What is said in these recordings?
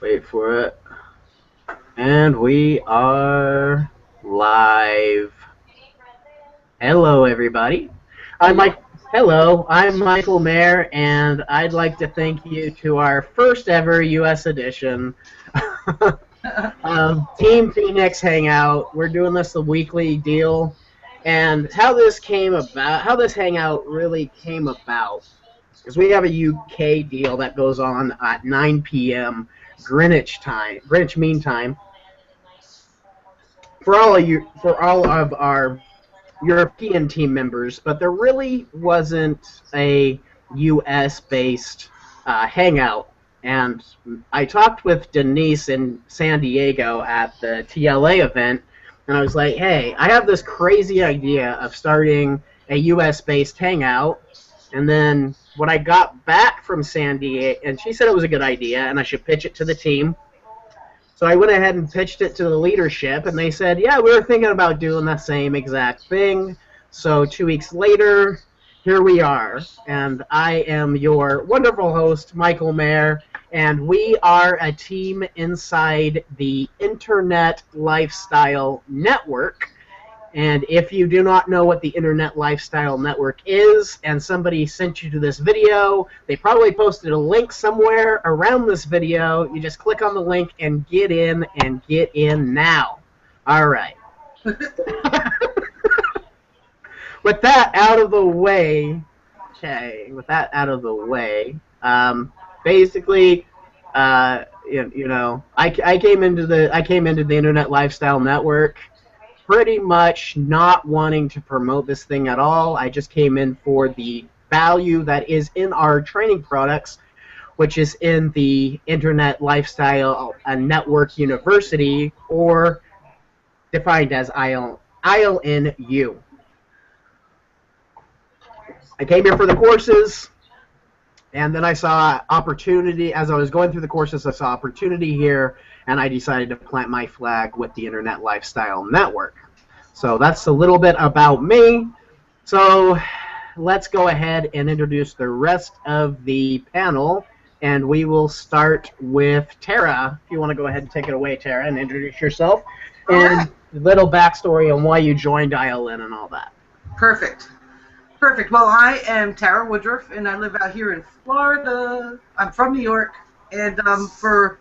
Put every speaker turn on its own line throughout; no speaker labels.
Wait for it. And we are live. Hello, everybody. I'm
Hello.
Mike. Hello, I'm Michael Mayer, and I'd like to thank you to our first ever U.S. edition of Team Phoenix Hangout. We're doing this a weekly deal, and how this hangout really came about, because we have a UK deal that goes on at 9 p.m. Greenwich Mean Time, for all of our European team members, but there really wasn't a U.S. based hangout. And I talked with Denise in San Diego at the TLA event, and I was like, "Hey, I have this crazy idea of starting a U.S. based hangout." And then when I got back from San Diego, and she said it was a good idea, and I should pitch it to the team. So I went ahead and pitched it to the leadership, and they said, "Yeah, we were thinking about doing the same exact thing." So 2 weeks later, here we are, and I am your wonderful host, Michael Mayer, and we are a team inside the Internet Lifestyle Network. And if you do not know what the Internet Lifestyle Network is, and somebody sent you to this video, they probably posted a link somewhere around this video. You just click on the link and get in now. All right. With that out of the way, basically, I came into the Internet Lifestyle Network pretty much not wanting to promote this thing at all. I just came in for the value that is in our training products, which is in the Internet Lifestyle Network University, or defined as ILNU. I came here for the courses, and then I saw opportunity. As I was going through the courses, I saw opportunity here, and I decided to plant my flag with the Internet Lifestyle Network. So that's a little bit about me. So let's go ahead and introduce the rest of the panel, and we will start with Tara. If you want to go ahead and take it away, Tara, and introduce yourself, and a little backstory on why you joined ILN and all that.
Perfect. Well, I am Tara Woodruff, and I live out here in Florida. I'm from New York, and for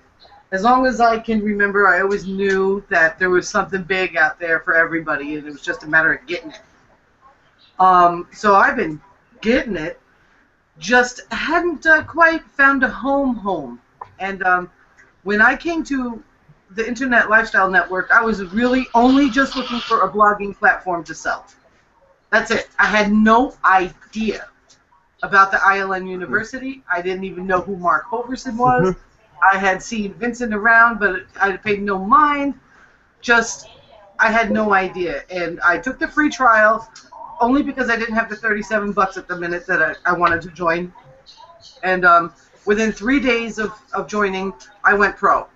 as long as I can remember, I always knew that there was something big out there for everybody, and it was just a matter of getting it. So I've been getting it, just hadn't quite found a home. And when I came to the Internet Lifestyle Network, I was really only just looking for a blogging platform to sell. That's it. I had no idea about the ILN University. I didn't even know who Mark Hoverson was. I had seen Vincent around, but I paid no mind. I had no idea. And I took the free trial only because I didn't have the $37 at the minute that I wanted to join. And within 3 days of joining, I went pro.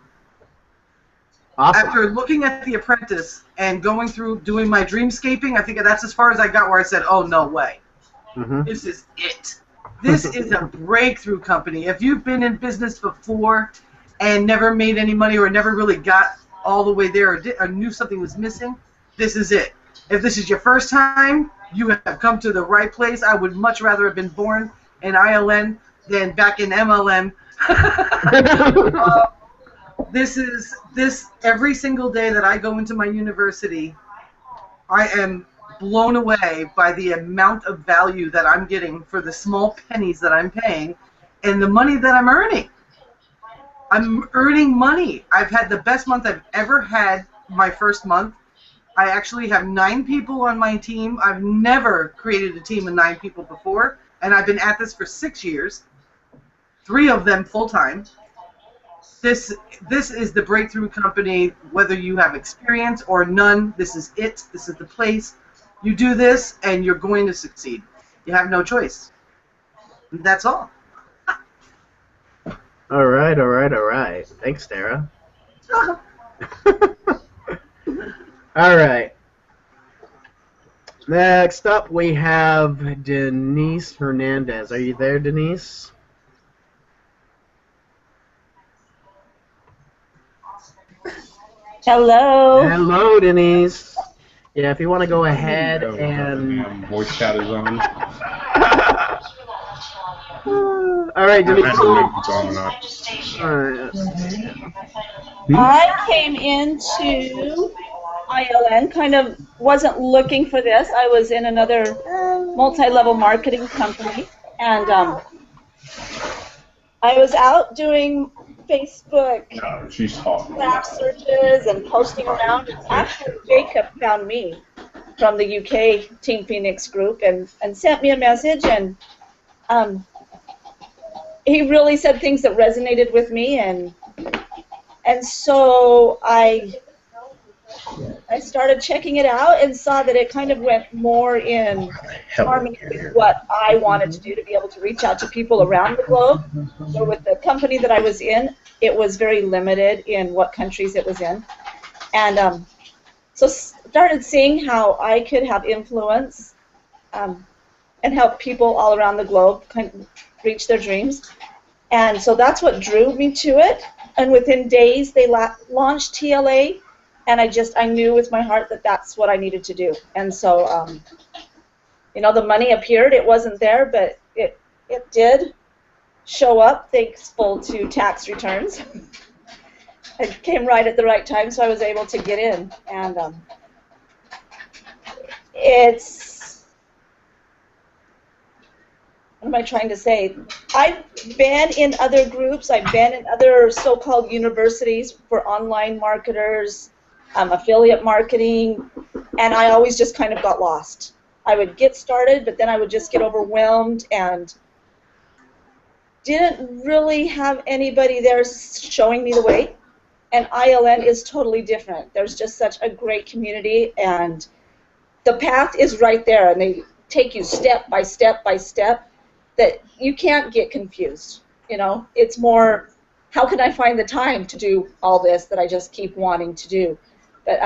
Awesome.
After looking at The Apprentice and going through doing my dreamscaping, I think that's as far as I got, where I said, oh, no way. This is it. This is a breakthrough company. If you've been in business before and never made any money, or never really got all the way there, or knew something was missing, this is it. If this is your first time, you have come to the right place. I would much rather have been born in ILN than back in MLM. This every single day that I go into my university, I am blown away by the amount of value that I'm getting for the small pennies that I'm paying and the money that I'm earning. I'm earning money. I've had the best month I've ever had my first month. I actually have 9 people on my team. I've never created a team of 9 people before, and I've been at this for 6 years, 3 of them full-time. This is the breakthrough company. Whether you have experience or none, this is it. This is the place. You do this, and you're going to succeed. You have no choice. That's all.
All right. Thanks, Tara. All right. Next up, we have Denise Hernandez. Are you there, Denise?
Hello.
Hello, Denise. Yeah, if you want to go ahead
Yo, what's up,
and
man? Voice chat is on.
all right, Denise.
I don't know if it's on or not.
All right.
I came into ILN, kind of wasn't looking for this. I was in another multi-level marketing company, and I was out doing Facebook
No, she's talking.
graph searches and posting around. And actually, Jacob found me from the UK Team Phoenix group and sent me a message, and he really said things that resonated with me, and so I started checking it out and saw that it kind of went more in harmony with what I wanted to do, to be able to reach out to people around the globe. So with the company that I was in, it was very limited in what countries it was in. And so started seeing how I could have influence and help people all around the globe kind of reach their dreams. And so that's what drew me to it. And within days, they launched TLA. And I knew with my heart that that's what I needed to do. And so, the money appeared. It wasn't there, but it did show up, thankful to tax returns. It came right at the right time, so I was able to get in. And what am I trying to say? I've been in other groups. I've been in other so-called universities for online marketers, affiliate marketing, and I always just kind of got lost. I would get started, but then I would just get overwhelmed and didn't really have anybody there showing me the way. And ILN is totally different. There's just such a great community, and the path is right there, and they take you step by step by step that you can't get confused. It's more, how can I find the time to do all this that I just keep wanting to do? But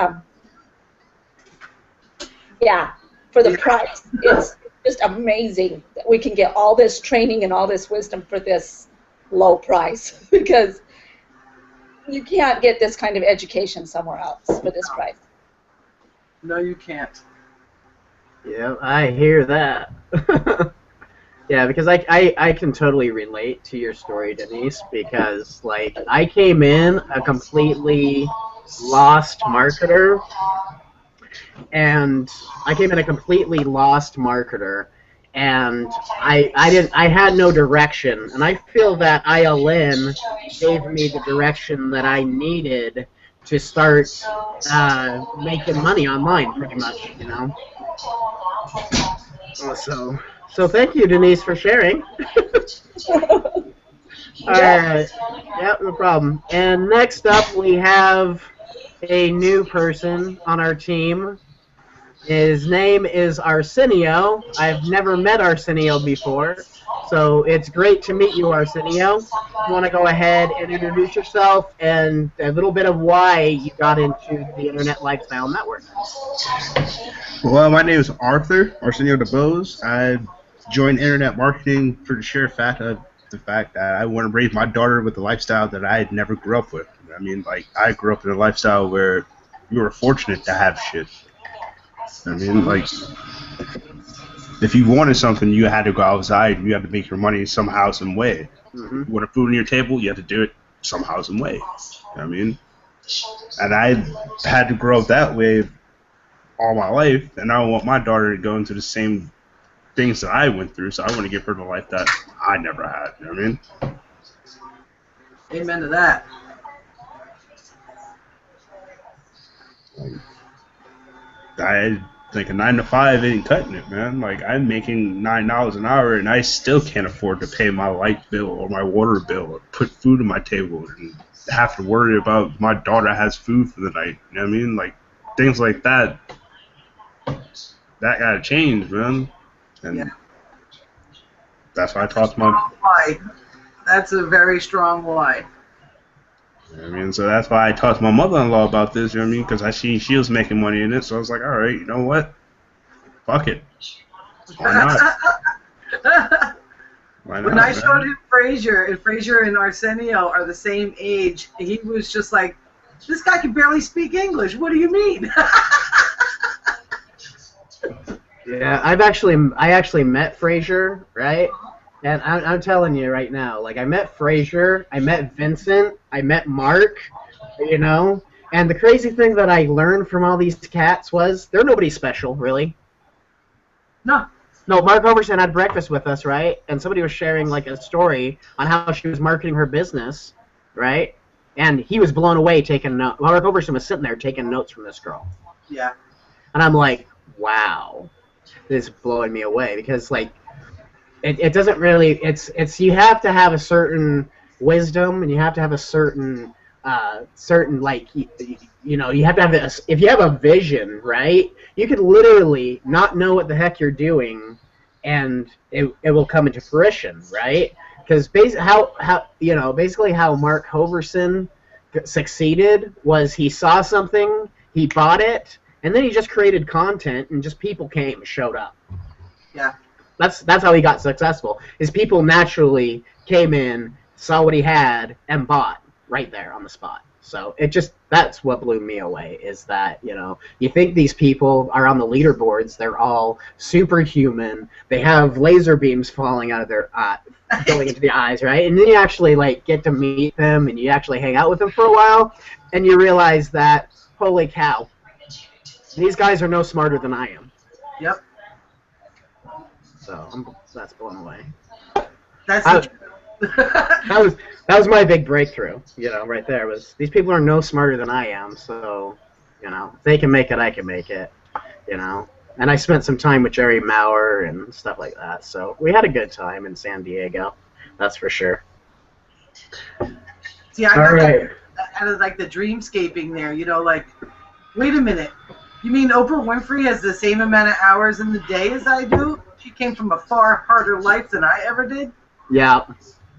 yeah, for the price, it's just amazing that we can get all this training and all this wisdom for this low price, because you can't get this kind of education somewhere else for this price.
No, you can't.
Yeah, I hear that. Yeah, because I can totally relate to your story, Denise, because, I came in a completely lost marketer, and I had no direction, and I feel that ILN gave me the direction that I needed to start making money online, pretty much, So thank you, Denise, for sharing. All right. Yep, no problem. And next up, we have a new person on our team. His name is Arsenio. I've never met Arsenio before, so it's great to meet you, Arsenio. You want to go ahead and introduce yourself and a little bit of why you got into the Internet Lifestyle Network.
Well, my name is Arsenio DeBose. I joined internet marketing for the sheer fact of the fact that I want to raise my daughter with a lifestyle that I had never grew up with. I mean, I grew up in a lifestyle where we were fortunate to have shit. I mean, if you wanted something, you had to go outside. You had to make your money somehow, some way.
Mm-hmm.
You wanted food on your table, you had to do it somehow, some way. You know what I mean? And I had to grow up that way all my life, and I want my daughter to go into the same things that I went through, so I want to give her the life that I never had. You know what I mean?
Amen to that.
I think a 9 to 5 ain't cutting it, man. I'm making $9 an hour, and I still can't afford to pay my light bill or my water bill or put food on my table and have to worry about my daughter has food for the night. You know what I mean? Things like that. That gotta change, man. And that's why I talked to my.
Why? That's a very strong why.
You know what I mean, so that's why I talked to my mother-in-law about this. You know what I mean? Because I seen she was making money in it, so I was like, all right, you know what? Fuck it. Why not? Why not?
When I showed him Frazier, and Frazier and Arsenio are the same age, he was just like, This guy can barely speak English. What do you mean?
Yeah, I actually met Frasier, right? And I'm telling you right now, like I met Frasier, I met Vincent, I met Mark, you know. And the crazy thing that I learned from all these cats was they're nobody special, really.
No.
No, Mark Overson had breakfast with us, right? And somebody was sharing like a story on how she was marketing her business, right? And he was blown away taking notes. Mark Overson was sitting there taking notes from this girl.
Yeah.
And I'm like, wow, this is blowing me away because like it doesn't really it's you have to have a certain wisdom and you have to have a certain like you know you have to have if you have a vision, right, you could literally not know what the heck you're doing and it will come into fruition, right? Because basically how Mark Hoverson succeeded was he saw something, he bought it, and then he just created content and just people came and showed up.
Yeah.
That's how he got successful. Is people naturally came in, saw what he had, and bought right there on the spot. So that's what blew me away. Is that you think these people are on the leaderboards? They're all superhuman. They have laser beams falling out of their going into the eyes, right? And then you actually like get to meet them and you actually hang out with them for a while, and you realize that holy cow, these guys are no smarter than I am.
Yep.
So that's blown away.
That's
that was my big breakthrough. Right there was these people are no smarter than I am. So, if they can make it, I can make it. And I spent some time with Jerry Maurer and stuff like that. So we had a good time in San Diego. That's for sure.
See, I got that out of like the dreamscaping there. Like, wait a minute. You mean Oprah Winfrey has the same amount of hours in the day as I do? She came from a far harder life than I ever did?
Yeah.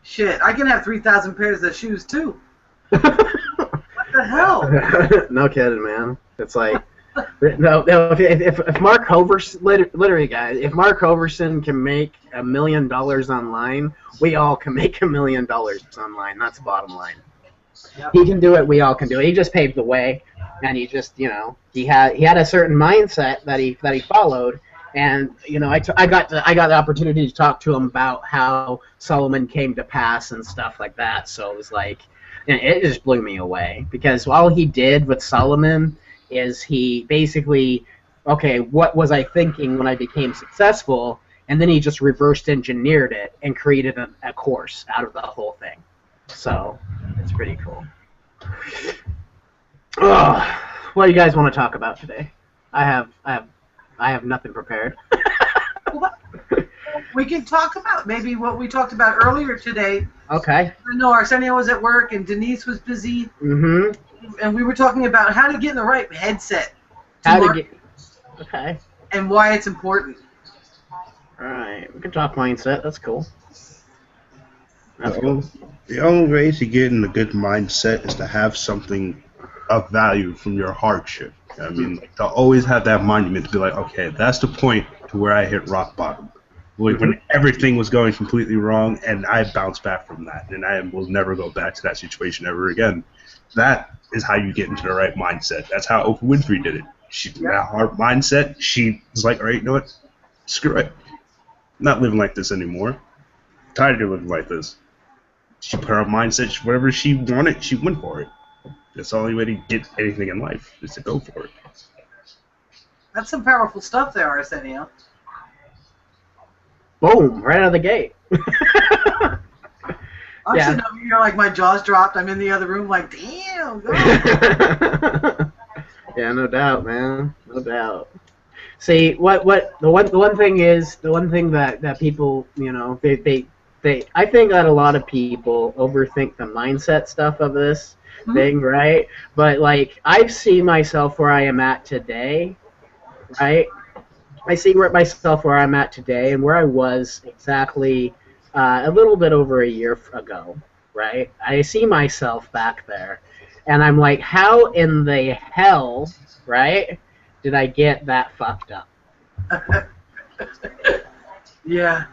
Shit, I can have 3,000 pairs of shoes, too. What the hell?
No kidding, man. It's like, no. If Mark Hoverson, literally, guys, if Mark Hoverson can make $1 million online, we all can make $1 million online. That's the bottom line. Yep. He can do it. We all can do it. He just paved the way, and he just, he had a certain mindset that he followed. And I got the opportunity to talk to him about how Solomon came to pass and stuff like that. So it was like, it just blew me away because all he did with Solomon is he basically, okay, what was I thinking when I became successful? And then he just reversed engineered it and created a course out of the whole thing. So it's pretty cool. What do you guys want to talk about today? I have nothing prepared.
We can talk about maybe what we talked about earlier today.
Okay.
I know Arsenio was at work and Denise was busy.
Mm-hmm.
And we were talking about how to get in the right headset.
Okay.
And why it's important.
All right. We can talk mindset. That's cool.
The only way to get in a good mindset is to have something of value from your hardship. I mean, to always have that monument to be like, okay, that's the point to where I hit rock bottom. Like when everything was going completely wrong, and I bounced back from that, and I will never go back to that situation ever again. That is how you get into the right mindset. That's how Oprah Winfrey did it. She had that hard mindset. She was like, all right, you know what? Screw it. I'm not living like this anymore. I'm tired of living like this. She put her mindset, whatever she wanted, she went for it. That's the only way to get anything in life, is to go for it.
That's some powerful stuff there, Arsenio.
Boom, right out of the gate.
I'm sitting over here like my jaw's dropped. I'm in the other room like, damn, go.
Yeah, no doubt, man. No doubt. See, the one thing is, the one thing that people, they I think that a lot of people overthink the mindset stuff of this thing, right? But like, I've seen myself where I am at today, right? I see myself where I'm at today and where I was exactly a little bit over a year ago, right? I see myself back there, and I'm like, how in the hell, right, did I get that fucked up?
Yeah.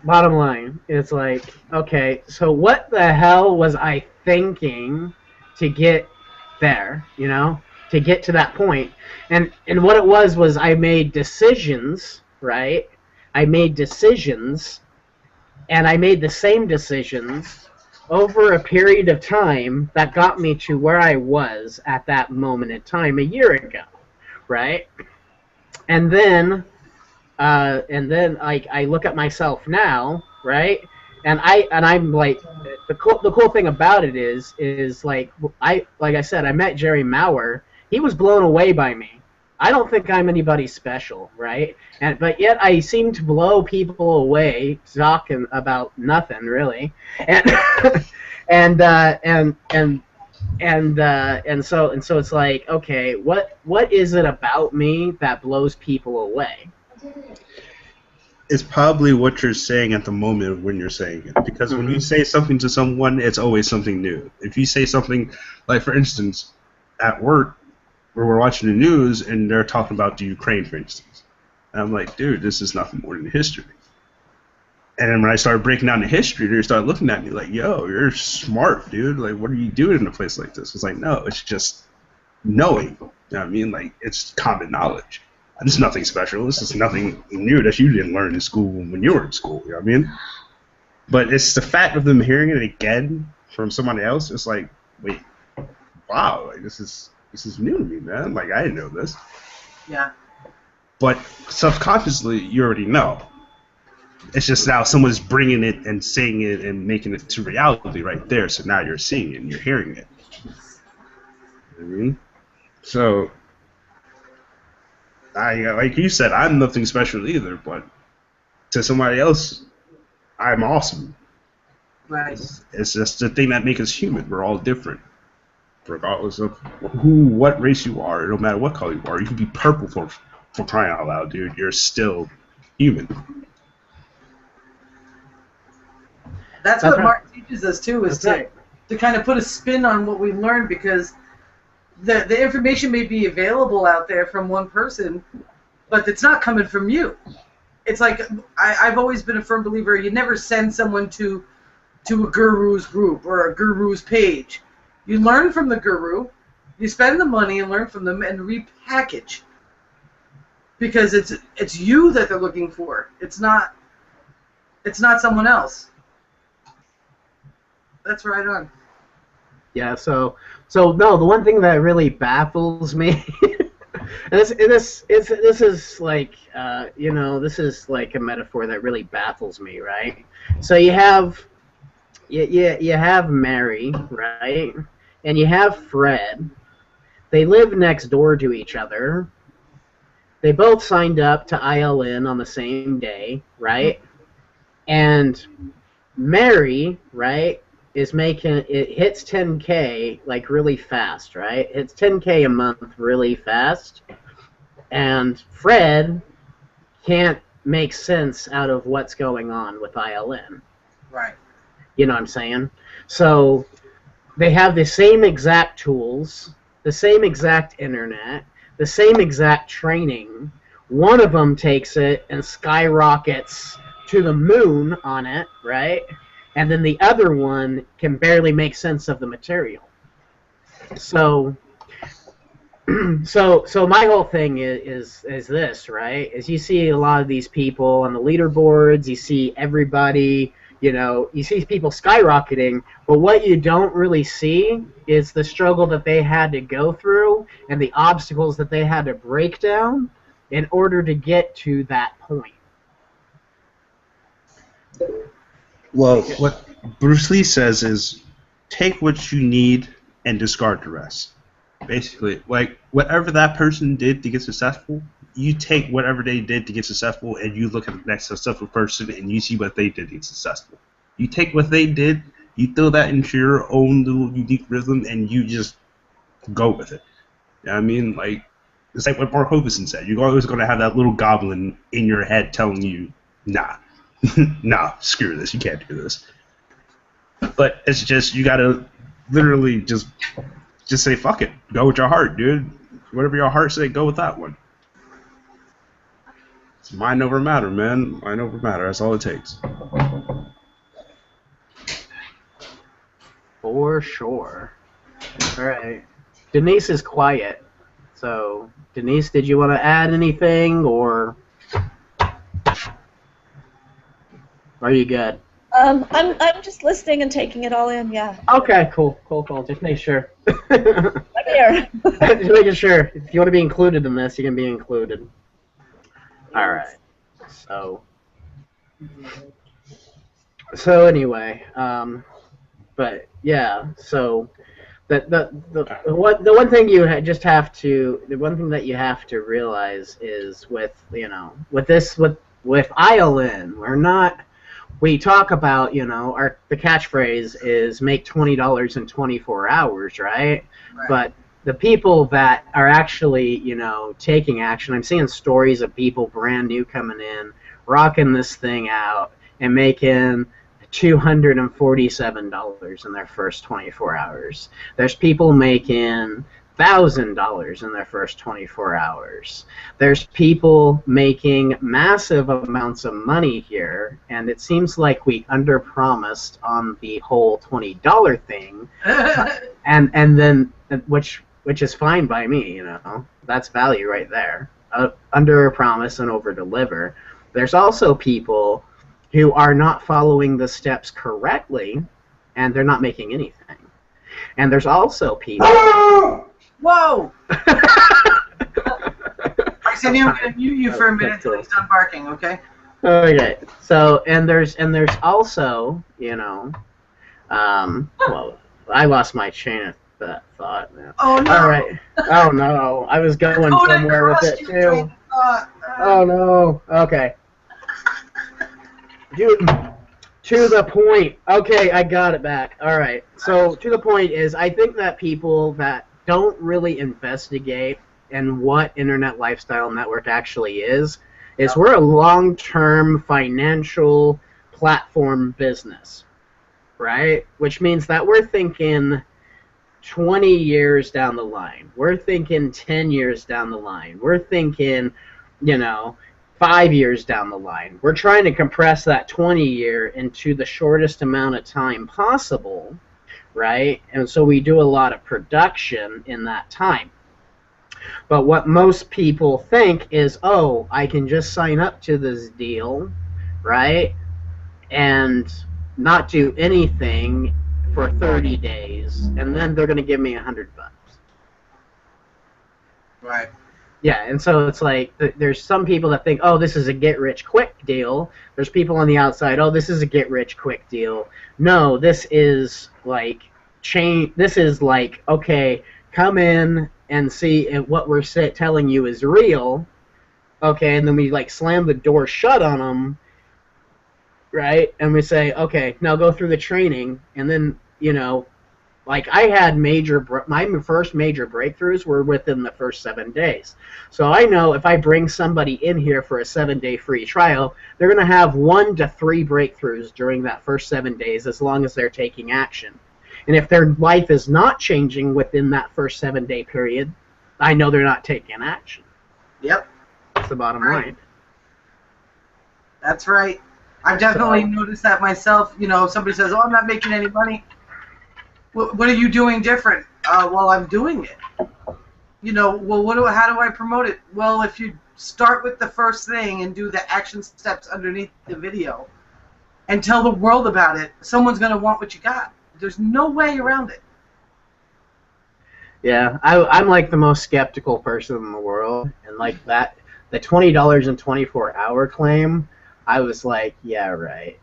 Bottom line, it's like, okay, so what the hell was I thinking to get there, you know, to get to that point. And what it was I made decisions, right? I made decisions, and I made the same decisions over a period of time that got me to where I was at that moment in time a year ago, right? And then I look at myself now, right? I'm like, the cool thing about it is like I said, I met Jerry Maurer. He was blown away by me. I don't think I'm anybody special, right? But yet I seem to blow people away talking about nothing really, and and so it's like, okay, what is it about me that blows people away?
It's probably what you're saying at the moment when you're saying it. Because when you say something to someone, it's always something new. If you say something, like for instance, at work, where we're watching the news and they're talking about the Ukraine, for instance, and I'm like, dude, this is nothing more than history. And then when I started breaking down the history, they started looking at me like, yo, you're smart, dude. Like, what are you doing in a place like this? It's like, no, it's just knowing. You know what I mean? Like, it's common knowledge. This is nothing special. This is nothing new that you didn't learn in school when you were in school. You know what I mean? But it's the fact of them hearing it again from somebody else. It's like, wait, wow, like this is new to me, man. Like I didn't know this.
Yeah.
But subconsciously, you already know. It's just now someone's bringing it and saying it and making it to reality right there. So now you're seeing it and you're hearing it. You know what I mean? So. Like you said, I'm nothing special either, but to somebody else, I'm awesome.
Right.
It's just the thing that makes us human. We're all different, regardless of what race you are. No matter what color you are, you can be purple for crying out loud, dude. You're still human.
That's what Mark teaches us too, is
to
kind of put a spin on what we learned, because the information may be available out there from one person, but it's not coming from you. It's like I've always been a firm believer, you never send someone to a guru's group or a guru's page. You learn from the guru, you spend the money and learn from them and repackage. Because it's you that they're looking for. It's not someone else. That's right on.
Yeah, so no, the one thing that really baffles me, and this is like, this is like a metaphor that really baffles me, right? So you have Mary, right, and you have Fred. They live next door to each other. They both signed up to ILN on the same day, right? And Mary, right, is making it hits 10K like really fast, right? It's 10K a month really fast, and Fred can't make sense out of what's going on with ILN.
Right.
You know what I'm saying? So they have the same exact tools, the same exact internet, the same exact training. One of them takes it and skyrockets to the moon on it, right? And then the other one can barely make sense of the material. So my whole thing is this, right? Is you see a lot of these people on the leaderboards, you see everybody, you see people skyrocketing, but what you don't really see is the struggle that they had to go through and the obstacles that they had to break down in order to get to that point.
Well, what Bruce Lee says is take what you need and discard the rest. Basically, like whatever that person did to get successful, you take whatever they did to get successful and you look at the next successful person and you see what they did to get successful. You take what they did, you throw that into your own little unique rhythm and you just go with it. You know what I mean? Like, it's like what Mark Hoverson said. You're always going to have that little goblin in your head telling you, nah. Nah, screw this. You can't do this. But it's just, you gotta literally just say, fuck it. Go with your heart, dude. Whatever your heart say, go with that one. It's mind over matter, man. Mind over matter. That's all it takes.
For sure. All right. Denise is quiet. So, Denise, did you want to add anything, or are you good?
I'm just listening and taking it all in. Yeah.
Okay, cool. Just make sure. Just
I'm here.
making sure. If you want to be included in this, you can be included. All right. So anyway, but yeah. So the one thing just have to the one thing that you have to realize is with ILN, we talk about, the catchphrase is make $20 in 24 hours, right? But the people that are actually, taking action, I'm seeing stories of people brand new coming in, rocking this thing out, and making $247 in their first 24 hours. There's people making $1,000 in their first 24 hours. There's people making massive amounts of money here, and it seems like we underpromised on the whole $20 thing, and then which is fine by me, that's value right there. Under promise and over deliver. There's also people who are not following the steps correctly, and they're not making anything. And there's also people.
Whoa! Arsenio, I'm going to mute you for a minute until he's done barking, okay?
Okay. So, and there's also, well, I lost my chain of thought now.
Oh no!
All right. Oh no! I was going somewhere with it too. Oh no! Okay. Dude, to the point. Okay, I got it back. All right. So to the point is, I think that people that don't really investigate in what Internet Lifestyle Network actually is we're a long-term financial platform business, right? Which means that we're thinking 20 years down the line. We're thinking 10 years down the line. We're thinking, 5 years down the line. We're trying to compress that 20-year into the shortest amount of time possible, right? And so we do a lot of production in that time. But what most people think is, oh, I can just sign up to this deal, right? And not do anything for 30 days, and then they're going to give me $100.
Right.
Yeah, and so it's like there's some people that think, oh, this is a get-rich-quick deal. There's people on the outside, oh, this is a get-rich-quick deal. No, this is like This is like, okay, come in and see if what we're telling you is real. Okay, and then we like slam the door shut on them, right? And we say, okay, now go through the training, and then like I had my first major breakthroughs were within the first 7 days. So I know if I bring somebody in here for a 7-day free trial, they're going to have 1 to 3 breakthroughs during that first 7 days as long as they're taking action. And if their life is not changing within that first 7-day period, I know they're not taking action.
Yep.
That's the bottom line.
That's right. I've definitely noticed that myself. If somebody says, oh, I'm not making any money. What are you doing different? Well, I'm doing it. Well, how do I promote it? Well, if you start with the first thing and do the action steps underneath the video and tell the world about it, someone's going to want what you got. There's no way around it.
Yeah, I'm like the most skeptical person in the world, and like that, the $20 in 24-hour claim, I was like, yeah, right.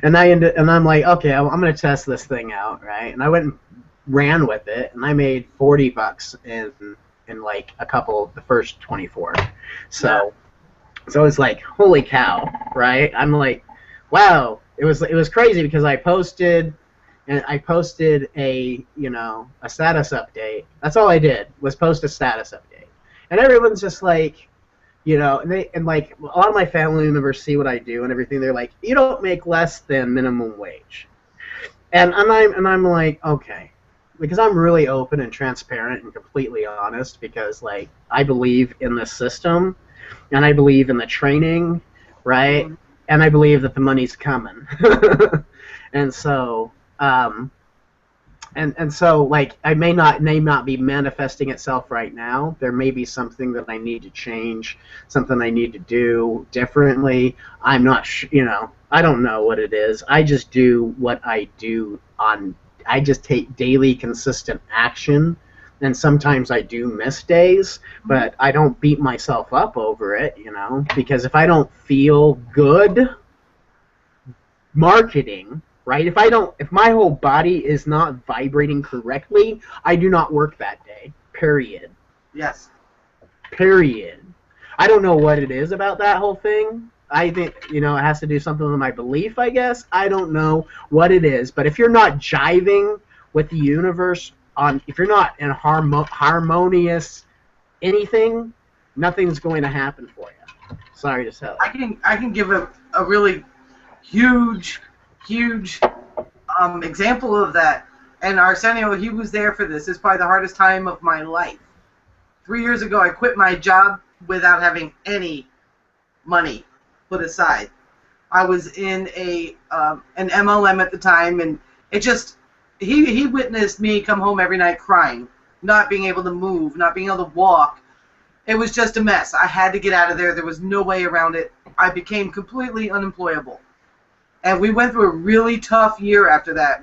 and I'm like, okay, I'm gonna test this thing out, right? And I went and ran with it, and I made $40 in like the first 24. So it's like, holy cow, right? I'm like, wow. It was crazy because I posted a a status update. That's all I did was post a status update, and everyone's just like, and like a lot of my family members see what I do and everything. They're like, you don't make less than minimum wage, and I'm like, okay, because I'm really open and transparent and completely honest because like I believe in the system, and I believe in the training, right? Mm-hmm. And I believe that the money's coming. And so and so like I may not be manifesting itself right now. There may be something that I need to change, something I need to do differently. I'm not I don't know what it is. I just do what I do on. I just take daily consistent action, and sometimes I do miss days, but I don't beat myself up over it, because if I don't feel good marketing, right? If my whole body is not vibrating correctly, I do not work that day. Period.
Yes.
Period. I don't know what it is about that whole thing. I think, it has to do something with my belief, I guess. I don't know what it is, but if you're not jiving with the universe if you're not in harmonious anything, nothing's going to happen for you. Sorry to tell you.
I can give a really huge example of that. And Arsenio, he was there for this. It's probably the hardest time of my life. 3 years ago, I quit my job without having any money put aside. I was in an MLM at the time, and it just he witnessed me come home every night crying, not being able to move, not being able to walk. It was just a mess. I had to get out of there. There was no way around it. I became completely unemployable. And we went through a really tough year after that.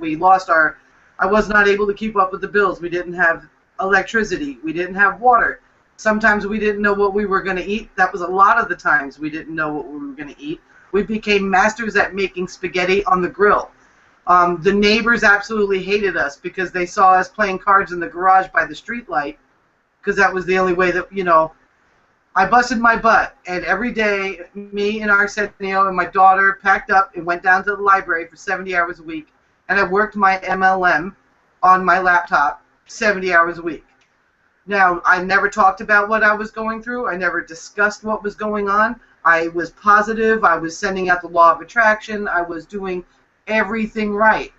I was not able to keep up with the bills. We didn't have electricity. We didn't have water. Sometimes we didn't know what we were going to eat. That was a lot of the times we didn't know what we were going to eat. We became masters at making spaghetti on the grill. The neighbors absolutely hated us because they saw us playing cards in the garage by the street light, because that was the only way that, I busted my butt, and every day, me and Arsenio and my daughter packed up and went down to the library for 70 hours a week, and I worked my MLM on my laptop 70 hours a week. Now, I never talked about what I was going through. I never discussed what was going on. I was positive. I was sending out the law of attraction. I was doing everything right.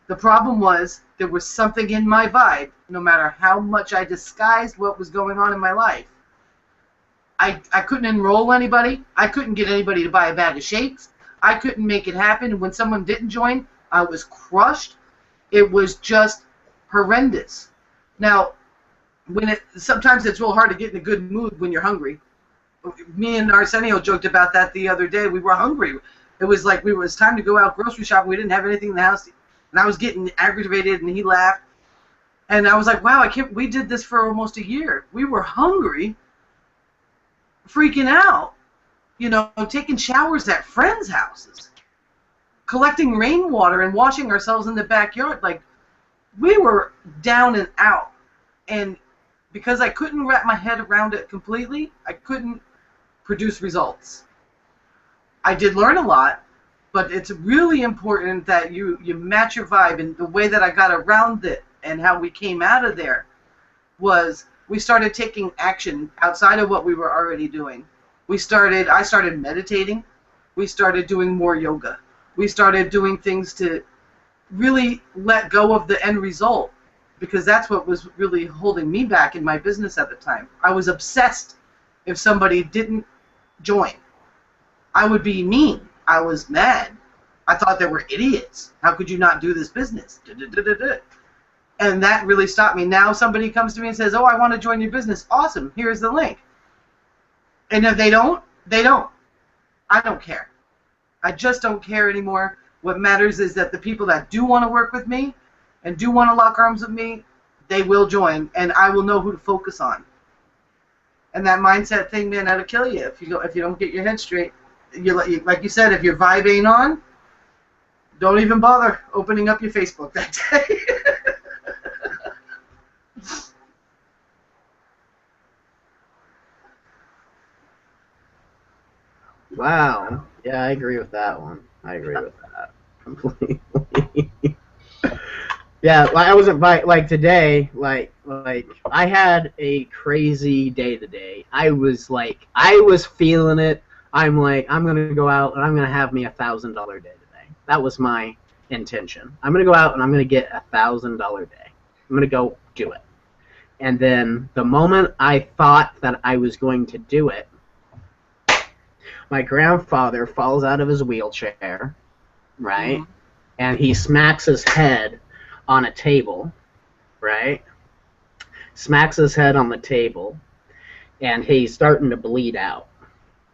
The problem was there was something in my vibe, no matter how much I disguised what was going on in my life. I couldn't enroll anybody. I couldn't get anybody to buy a bag of shakes. I couldn't make it happen. When someone didn't join, I was crushed. It was just horrendous. Now, sometimes it's real hard to get in a good mood when you're hungry. Me and Arsenio joked about that the other day. We were hungry. It was like it was time to go out grocery shopping. We didn't have anything in the house, and I was getting aggravated, and he laughed. And I was like, wow, we did this for almost a year. We were hungry, freaking out, taking showers at friends' houses, collecting rainwater and washing ourselves in the backyard. Like, we were down and out. And because I couldn't wrap my head around it completely, I couldn't produce results. I did learn a lot, but it's really important that you match your vibe. And the way that I got around it and how we came out of there was we started taking action outside of what we were already doing. I started meditating. We started doing more yoga. We started doing things to really let go of the end result, because that's what was really holding me back in my business at the time. I was obsessed if somebody didn't join. I would be mean. I was mad. I thought they were idiots. How could you not do this business? And that really stopped me. Now somebody comes to me and says, oh, I want to join your business. Awesome. Here's the link. And if they don't, they don't. I don't care. I just don't care anymore. What matters is that the people that do want to work with me and do want to lock arms with me, they will join, and I will know who to focus on. And that mindset thing, man, that'll kill you if you don't get your head straight. Like you said, if your vibe ain't on, don't even bother opening up your Facebook that day.
Wow. Yeah, I agree with that one. I agree with that completely. Yeah, I wasn't like today. Like I had a crazy day today. I was feeling it. I'm gonna go out and I'm gonna have me $1,000 day today. That was my intention. I'm gonna go out and I'm gonna get $1,000 day. I'm gonna go do it. And then the moment I thought that I was going to do it, my grandfather falls out of his wheelchair, right? Mm-hmm. And he smacks his head on a table, right? Smacks his head on the table, and he's starting to bleed out,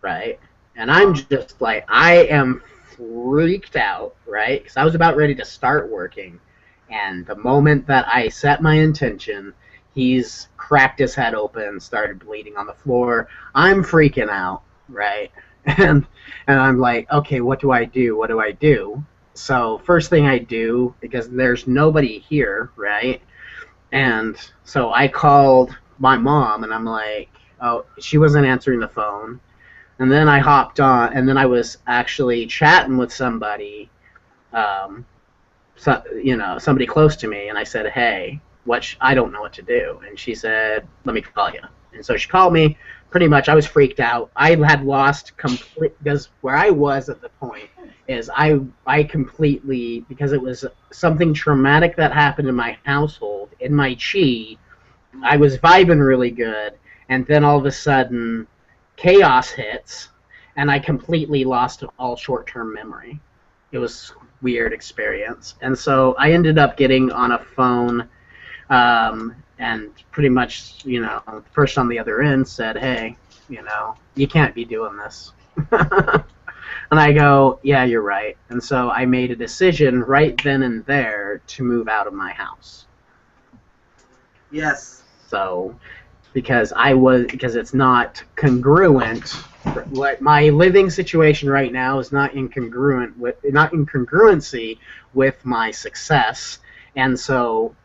right? And I'm just like, I am freaked out, right? Because I was about ready to start working. And the moment that I set my intention, he's cracked his head open, started bleeding on the floor. I'm freaking out, right? And I'm like, okay, what do I do? What do I do? So first thing I do, because there's nobody here, right? And so I called my mom, and I'm like, oh, she wasn't answering the phone. And then I hopped on, and then I was actually chatting with somebody, somebody close to me, and I said, hey, I don't know what to do. And she said, let me call you. And so she called me. Pretty much, I was freaked out. I had lost because where I was at the point is I completely, because it was something traumatic that happened in my household, in my chi, I was vibing really good, and then all of a sudden, chaos hits, and I completely lost all short-term memory. It was a weird experience. And so I ended up getting on a phone, and pretty much, the person on the other end said, hey, you can't be doing this. And I go, yeah, you're right. And so I made a decision right then and there to move out of my house.
Yes.
So, because it's not congruent. What my living situation right now is not in congruency with my success, and so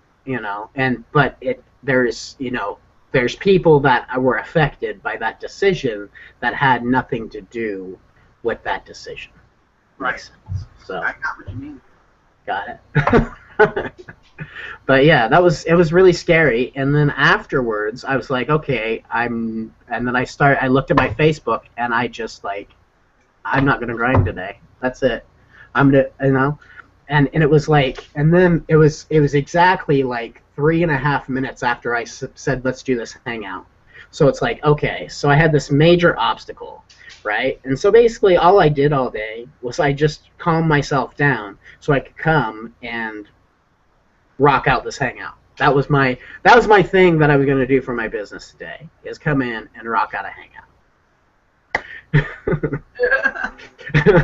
there's people that were affected by that decision that had nothing to do with that decision.
Right.
Makes sense. So
I got what you mean.
got it. But yeah, it was really scary. And then afterwards, I was like, okay, and then I looked at my Facebook, and I just like, I'm not gonna grind today. That's it. I'm gonna, and it was like, and then it was exactly like 3.5 minutes after I said, let's do this hangout. So it's like, okay, so I had this major obstacle, right? And so basically all I did all day was I just calmed myself down so I could come and rock out this hangout. That was my thing that I was going to do for my business today, is come in and rock out a hangout.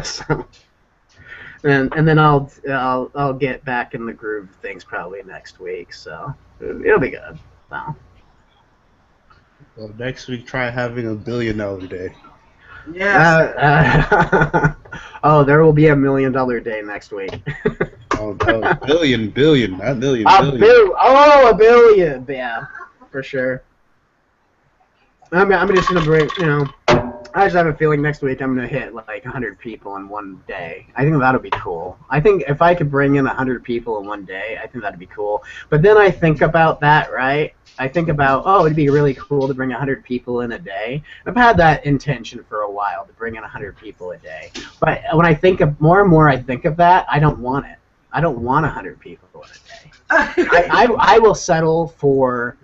So, and then I'll get back in the groove of things probably next week, so it'll be good. So.
Well, next week try having $1 billion day.
Yes.
Oh, there will be $1 million day next week.
Oh, billion, not million,
$1
billion.
$1 billion, yeah, for sure. I'm just gonna bring, I just have a feeling next week I'm gonna hit like 100 people in one day. I think that'll be cool. I think if I could bring in 100 people in one day, I think that'd be cool. But then I think about that, right? I think about, it'd be really cool to bring 100 people in a day. I've had that intention for a while, to bring in 100 people a day. But when I think of more and more, I think of that, I don't want it. I don't want 100 people in a day. I will settle for,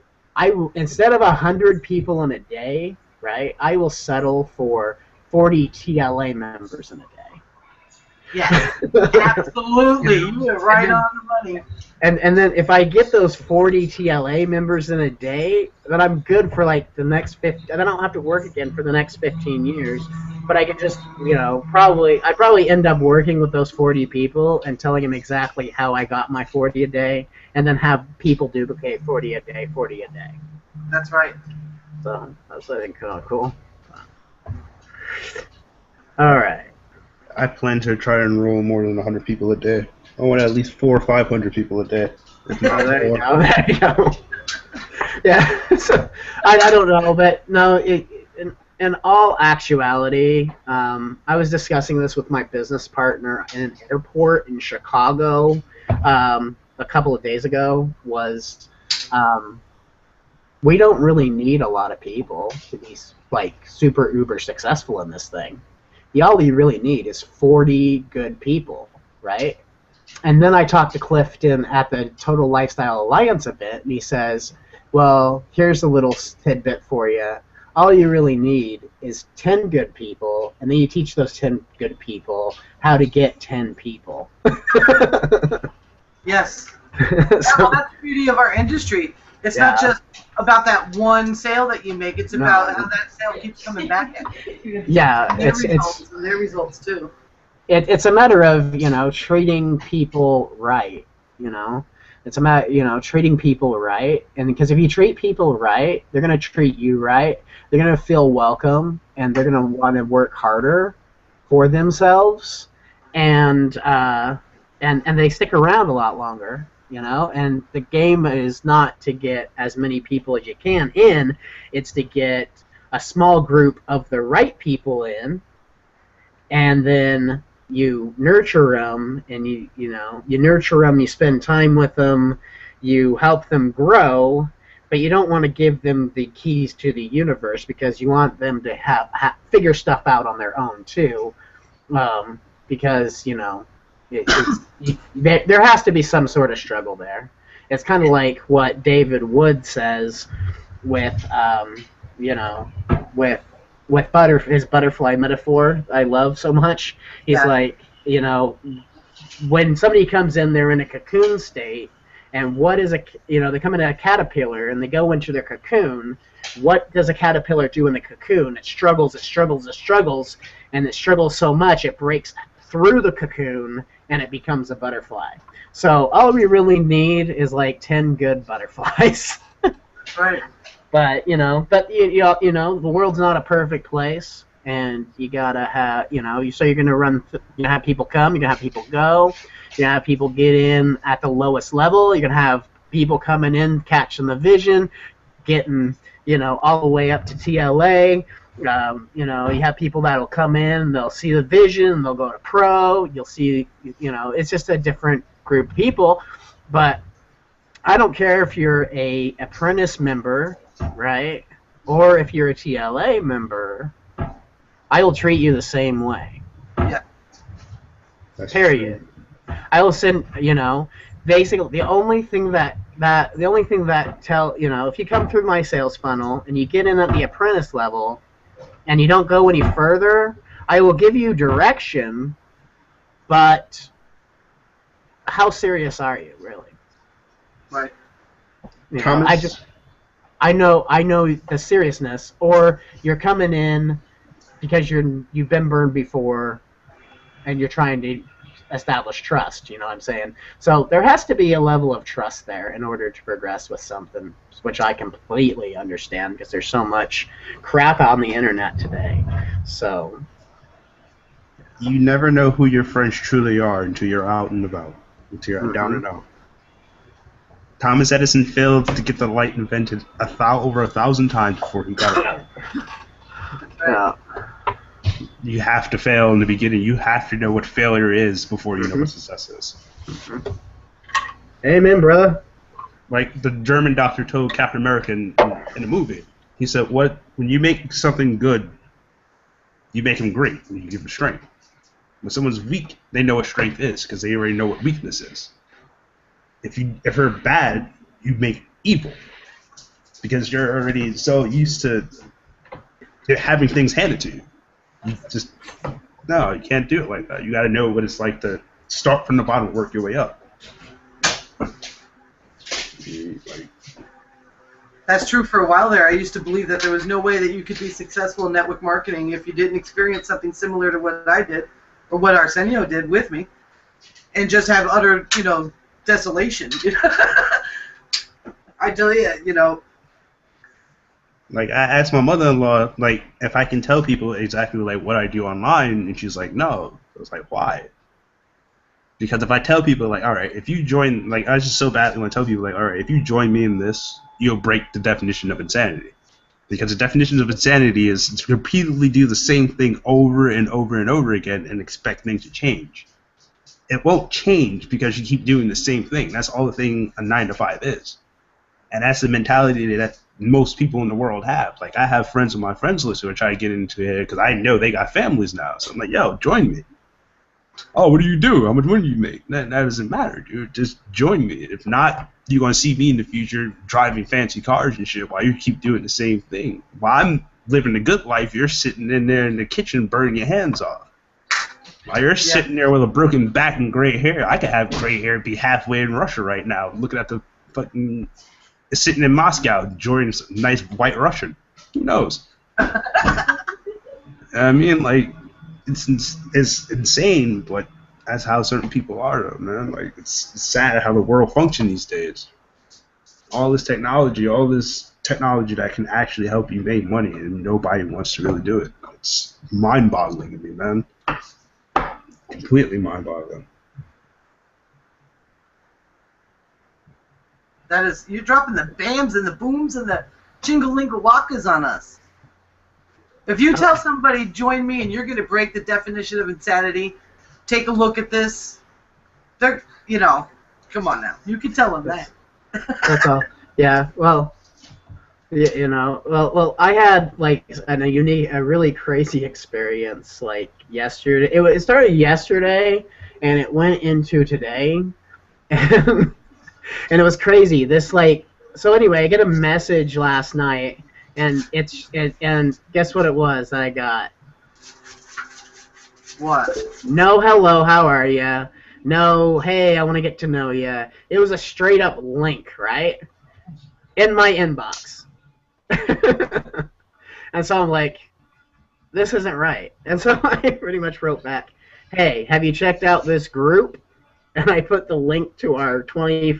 instead of 100 people in a day, right? I will settle for 40 TLA members in a day.
Yes, absolutely. You were right on the money.
And then if I get those 40 TLA members in a day, then I'm good for like the next 50. Then I don't have to work again for the next 15 years. But I could just, I'd probably end up working with those 40 people and telling them exactly how I got my 40 a day, and then have people duplicate 40 a day, 40 a day.
That's right.
So that's, I think, kind of cool. All right.
I plan to try to enroll more than 100 people a day. I want at least 400 or 500 people a day.
There you go. There you go. Yeah. So I don't know, but no. In all actuality, I was discussing this with my business partner in an airport in Chicago a couple of days ago. We don't really need a lot of people to be like super uber successful in this thing. All you really need is 40 good people, right? And then I talked to Clifton at the Total Lifestyle Alliance a bit, and he says, well, here's a little tidbit for you. All you really need is 10 good people, and then you teach those 10 good people how to get 10 people.
Yes. Yeah, well,
So,
that's the beauty of our industry. It's
yeah,
not just about that one sale that you make. It's about how
no,
that sale keeps coming back at you.
yeah,
And their results too.
it's a matter of, treating people right. You know, it's a matter, treating people right, and because if you treat people right, they're gonna treat you right. They're gonna feel welcome, and they're gonna want to work harder for themselves, and and they stick around a lot longer. And the game is not to get as many people as you can in; it's to get a small group of the right people in, and then you nurture them, and you nurture them, you spend time with them, you help them grow, but you don't want to give them the keys to the universe, because you want them to figure stuff out on their own too. Because there has to be some sort of struggle there. It's kind of like what David Wood says with you know with his butterfly metaphor I love so much. He's
Yeah.
like, when somebody comes in, they're in a cocoon state, and what is they come into a caterpillar and they go into their cocoon. What does a caterpillar do in the cocoon? It struggles, it struggles, it struggles, and it struggles so much it breaks through the cocoon and it becomes a butterfly. So all we really need is like 10 good butterflies.
Right.
But the world's not a perfect place, and you gotta have, so you're gonna have people come, you're gonna have people go, you're gonna have people get in at the lowest level, you're gonna have people coming in, catching the vision, getting, all the way up to TLA. You have people that'll come in, they'll see the vision, they'll go to pro. You'll see, it's just a different group of people, but I don't care if you're a apprentice member, right? Or if you're a TLA member, I will treat you the same way.
Yeah.
That's
Period.
true.
I will send, basically the only thing that if you come through my sales funnel and you get in at the apprentice level and you don't go any further, I will give you direction, but how serious are you really?
Right.
Thomas?
I know the seriousness, or you're coming in because you've been burned before, and you're trying to establish trust. You know what I'm saying? So there has to be a level of trust there in order to progress with something, which I completely understand because there's so much crap on the internet today. So
You never know who your friends truly are until you're out and about, until you're down and out. Thomas Edison failed to get the light invented over 1,000 times before he got it out.
yeah.
You have to fail in the beginning. You have to know what failure is before you know what success is.
Amen, brother.
Like the German doctor told Captain America in the movie. He said, when you make something good, you make him great, and you give him strength. When someone's weak, they know what strength is because they already know what weakness is. If you're bad, you make evil because you're already so used to having things handed to you. You can't do it like that. You got to know what it's like to start from the bottom and work your way up.
That's true. For a while there, I used to believe that there was no way that you could be successful in network marketing if you didn't experience something similar to what I did, or what Arsenio did with me, and just have utter, desolation. I tell you,
Like, I asked my mother-in-law, like, if I can tell people exactly, like, what I do online, and she's like, no. I was like, why? Because if I tell people, like, all right, if you join, like, I was just so badly want to tell people, like, all right, if you join me in this, you'll break the definition of insanity. Because the definition of insanity is to repeatedly do the same thing over and over and over again and expect things to change. It won't change because you keep doing the same thing. That's all the thing a 9-to-5 is. And that's the mentality that most people in the world have. Like, I have friends on my friends list who are trying to get into it because I know they got families now. So I'm like, yo, join me. Oh, what do you do? How much money do you make? That doesn't matter, dude. Just join me. If not, you're going to see me in the future driving fancy cars and shit while you keep doing the same thing. While I'm living the good life, you're sitting in there in the kitchen burning your hands off. While you're sitting there with a broken back and gray hair, I could have gray hair and be halfway in Russia right now, looking at the fucking sitting in Moscow, enjoying some nice white Russian. Who knows? I mean, like, it's insane, but that's how certain people are, though, man. Like, it's sad how the world functions these days. All this technology that can actually help you make money, and nobody wants to really do it. It's mind-boggling to me, man. Completely mind-boggling.
That is, you're dropping the bams and the booms and the jingle-lingle-wakas on us. If you tell somebody, join me, and you're going to break the definition of insanity, take a look at this, they're, you know, come on now. You can tell them that.
That's all. Yeah, well, you know, well, I had, like, a really crazy experience, like, yesterday. It started yesterday, and it went into today, and it was crazy. So anyway, I get a message last night, and and guess what it was that I got?
What?
No, hello, how are ya? No, hey, I want to get to know ya. It was a straight up link, right? In my inbox. And so I'm like, this isn't right. And so I pretty much wrote back, hey, have you checked out this group? And I put the link to our 20 and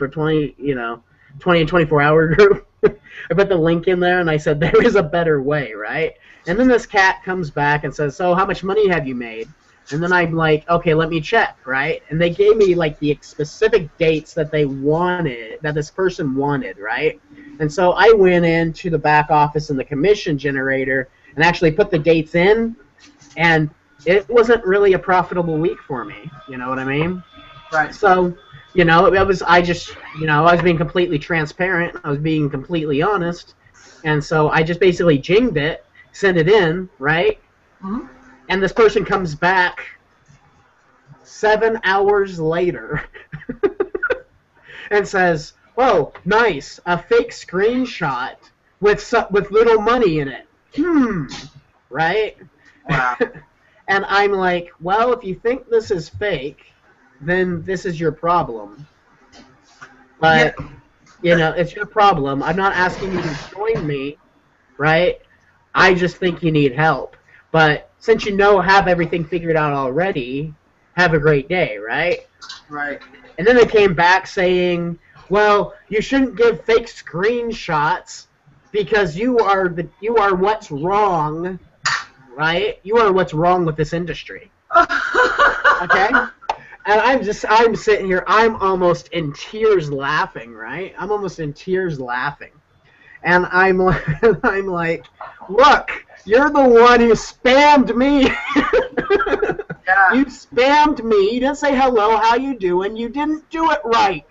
24-hour group. I put the link in there, and I said, there is a better way, right? And then this cat comes back and says, so how much money have you made? And then I'm like, okay, let me check, right? And they gave me, like, the specific dates that they wanted, that this person wanted, right? And so I went into the back office in the commission generator and actually put the dates in, and it wasn't really a profitable week for me. You know what I mean?
Right.
So, you know, I was being completely transparent. I was being completely honest. And so I just basically jinged it, sent it in, right?
Mm-hmm.
And this person comes back 7 hours later and says, "Whoa, nice, a fake screenshot with little money in it." Right?
Wow.
And I'm like, well, if you think this is fake, then this is your problem. But, you know, it's your problem. I'm not asking you to join me, right? I just think you need help. But since you have everything figured out already, have a great day, right?
Right.
And then they came back saying, well, you shouldn't give fake screenshots because you are what's wrong, right? You are what's wrong with this industry. Okay? And I'm sitting here, I'm almost in tears laughing, right? I'm almost in tears laughing. And I'm like, look, you're the one who spammed me.
Yeah.
You spammed me. You didn't say hello, how you doing? You didn't do it right,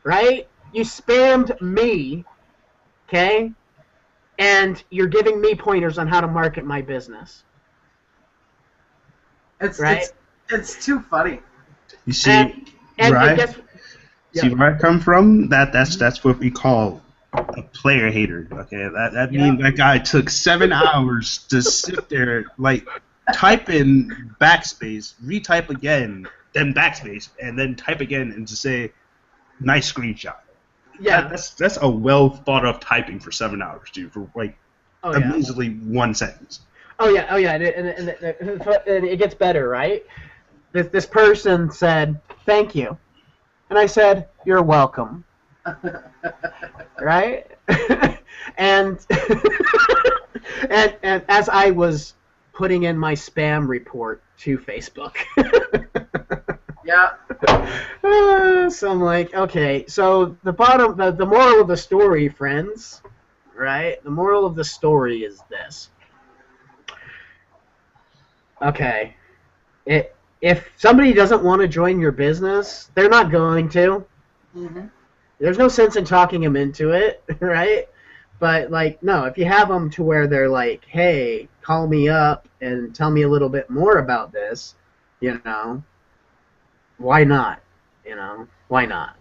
right? You spammed me, okay? And you're giving me pointers on how to market my business.
It's too funny.
You see,
and
right?
guess,
See where I come from? That's what we call a player hater. Okay, that means that guy took 7 hours to sit there, like, type in backspace, retype again, then backspace, and then type again and to say, nice screenshot.
Yeah,
that's a well thought of typing for 7 hours, dude. For like amazingly one sentence.
Oh yeah, and it gets better, right? This person said, "Thank you," and I said, "You're welcome." Right? and as I was putting in my spam report to Facebook.
Yeah.
So I'm like, okay, so the moral of the story, friends, right? The moral of the story is this. Okay. If somebody doesn't want to join your business, they're not going to.
Mm-hmm.
There's no sense in talking them into it, right? But, like, no, if you have them to where they're like, hey, call me up and tell me a little bit more about this, you know, why not? You know, why not?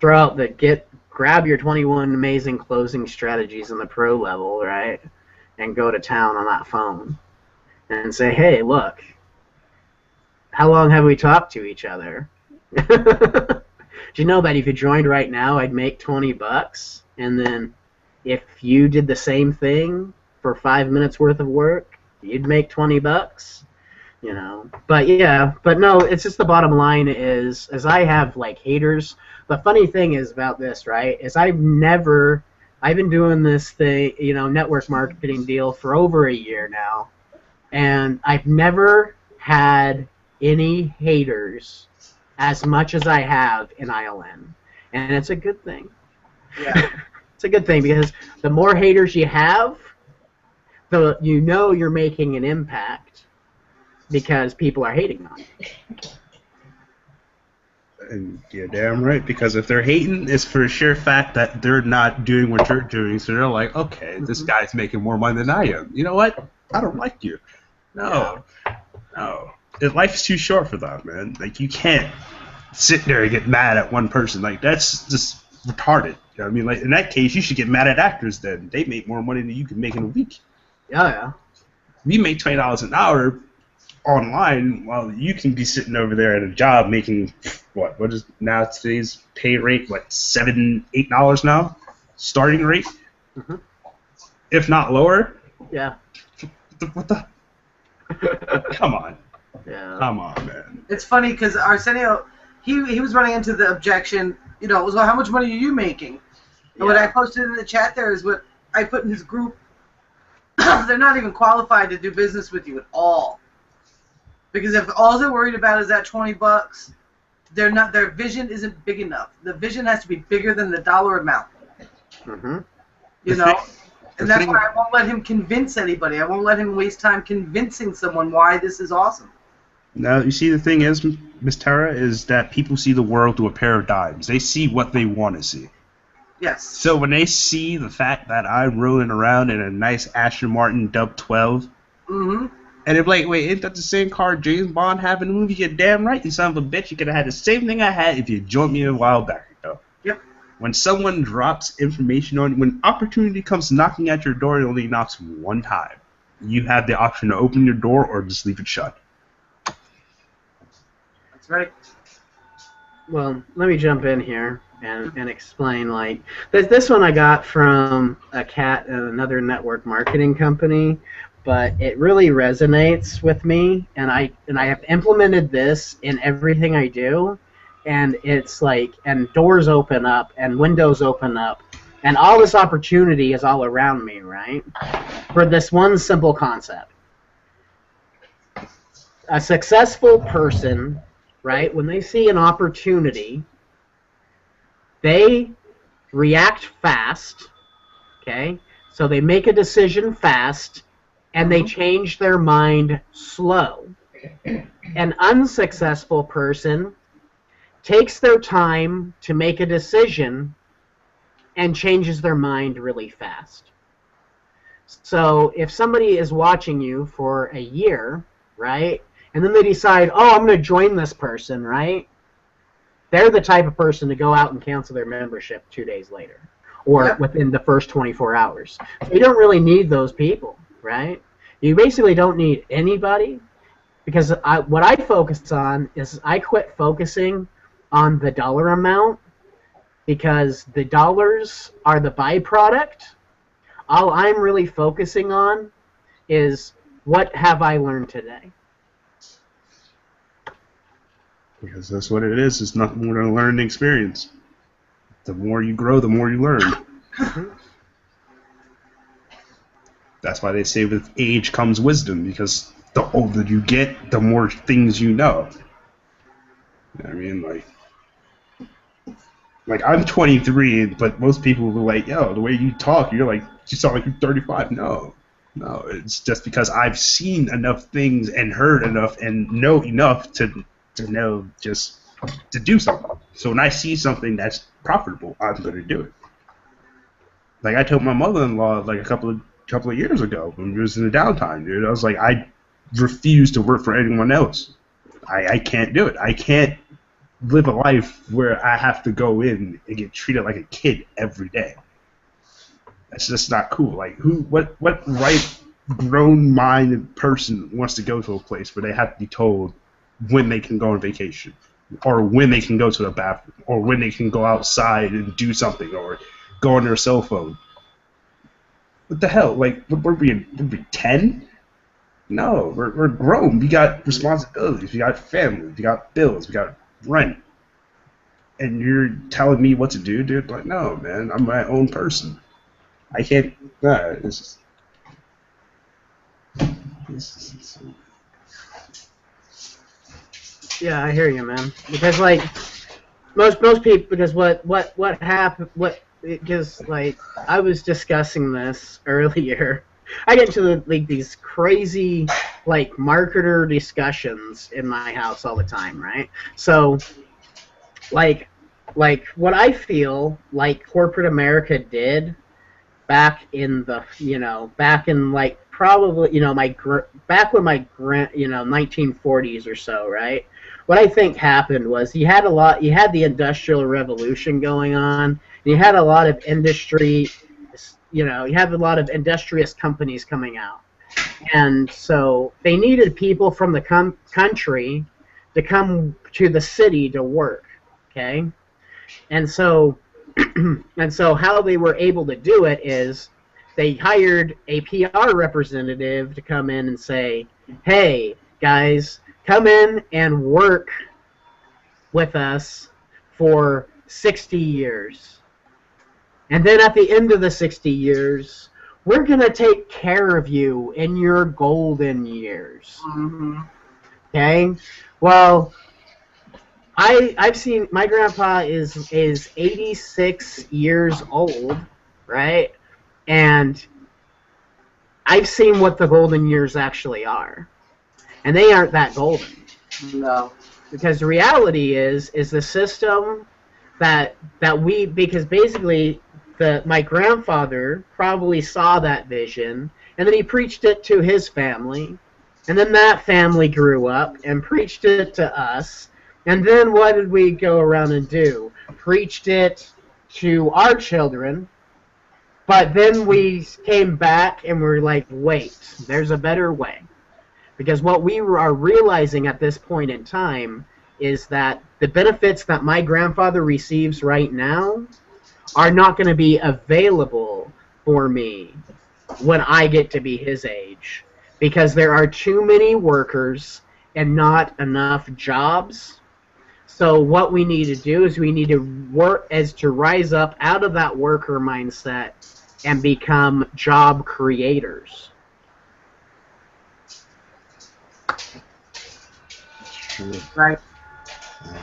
Grab your 21 amazing closing strategies in the pro level, right? And go to town on that phone and say, hey, look, how long have we talked to each other? Do you know that if you joined right now, I'd make $20, and then if you did the same thing for 5 minutes worth of work, you'd make $20. You know, but yeah, but no, it's just the bottom line is, as I have like haters. The funny thing is about this, right? Is I've been doing this thing, you know, network marketing deal for over a year now, and I've never had any haters as much as I have in ILN, and it's a good thing.
Yeah.
It's a good thing because the more haters you have, the you know you're making an impact because people are hating on you.
And you're damn right, because if they're hating, it's for a sheer fact that they're not doing what you're doing, so they're like, okay, this guy's making more money than I am. You know what? I don't like you. No. No. Life's too short for that, man. Like, you can't sit there and get mad at one person. Like, that's just retarded. You know what I mean? Like, in that case, you should get mad at actors then. They make more money than you can make in a week.
Yeah.
We make $20 an hour online while you can be sitting over there at a job making what is now today's pay rate, like $7-8 now, starting rate, if not lower.
Yeah.
What the? Come on.
Yeah.
Come on, man.
It's funny because Arsenio, he was running into the objection, you know, it was, well, how much money are you making? And what I posted in the chat there is what I put in his group. They're not even qualified to do business with you at all. Because if all they're worried about is that $20, they're not. Their vision isn't big enough. The vision has to be bigger than the dollar amount. You know, and that's why I won't let him convince anybody. I won't let him waste time convincing someone why this is awesome.
Now, you see, the thing is, Miss Tara, is that people see the world through a pair of dimes. They see what they want to see.
Yes.
So when they see the fact that I'm rolling around in a nice Aston Martin Dub 12, and they're like, wait, ain't that the same car James Bond had in the movie? You're damn right, you son of a bitch. You could have had the same thing I had if you joined me a while back ago.
Yep.
When someone drops information on you, when opportunity comes knocking at your door, it only knocks one time. You have the option to open your door or just leave it shut.
That's right.
Well, let me jump in here and explain. Like this one I got from a cat at another network marketing company, but it really resonates with me, and I have implemented this in everything I do, and it's like, and doors open up and windows open up, and all this opportunity is all around me, right? For this one simple concept. A successful person, right, when they see an opportunity, they react fast, okay? So they make a decision fast, and they change their mind slow. An unsuccessful person takes their time to make a decision and changes their mind really fast. So if somebody is watching you for a year, right, and then they decide, oh, I'm going to join this person, right, they're the type of person to go out and cancel their membership 2 days later or within the first 24 hours. So you don't really need those people, right? You basically don't need anybody, because what I focus on is I quit focusing on the dollar amount, because the dollars are the byproduct. All I'm really focusing on is what have I learned today.
Because that's what it is. It's nothing more than a learning experience. The more you grow, the more you learn. That's why they say with age comes wisdom, because the older you get, the more things you know. You know what I mean? Like I'm 23, but most people are like, yo, the way you talk, you're like, you sound like you're 35. No, it's just because I've seen enough things and heard enough and know enough to know just to do something. So when I see something that's profitable, I'm going to do it. Like I told my mother-in-law like a couple of years ago when we was in the downtime, dude. I was like, I refuse to work for anyone else. I can't do it. I can't live a life where I have to go in and get treated like a kid every day. That's just not cool. Like what right grown minded person wants to go to a place where they have to be told when they can go on vacation, or when they can go to the bathroom, or when they can go outside and do something, or go on their cell phone. What the hell? Like, we're being 10? No, we're grown. We got responsibilities. We got family. We got bills. We got rent. And you're telling me what to do, dude? Like, no, man. I'm my own person. I can't. Nah,
Yeah, I hear you, man. Because like most people, because what happened, because like I was discussing this earlier. I get into like these crazy like marketer discussions in my house all the time, right? So like what I feel like corporate America did back in the back in like probably back when my 1940s or so, right? What I think happened was you had the industrial revolution going on, and you had a lot of industry, you had a lot of industrious companies coming out, and so they needed people from the country to come to the city to work, okay? And so and so how they were able to do it is they hired a PR representative to come in and say, hey, guys, come in and work with us for 60 years. And then at the end of the 60 years, we're going to take care of you in your golden years.
Mm-hmm.
Okay? Well, I've seen my grandpa is 86 years old, right? And I've seen what the golden years actually are, and they aren't that golden.
No.
Because the reality is the system because basically my grandfather probably saw that vision, and then he preached it to his family, and then that family grew up and preached it to us. And then what did we go around and do? Preached it to our children, but then we came back and we're like, wait, there's a better way. Because what we are realizing at this point in time is that the benefits that my grandfather receives right now are not going to be available for me when I get to be his age. Because there are too many workers and not enough jobs. So what we need to do is we need to rise up out of that worker mindset and become job creators.
Right.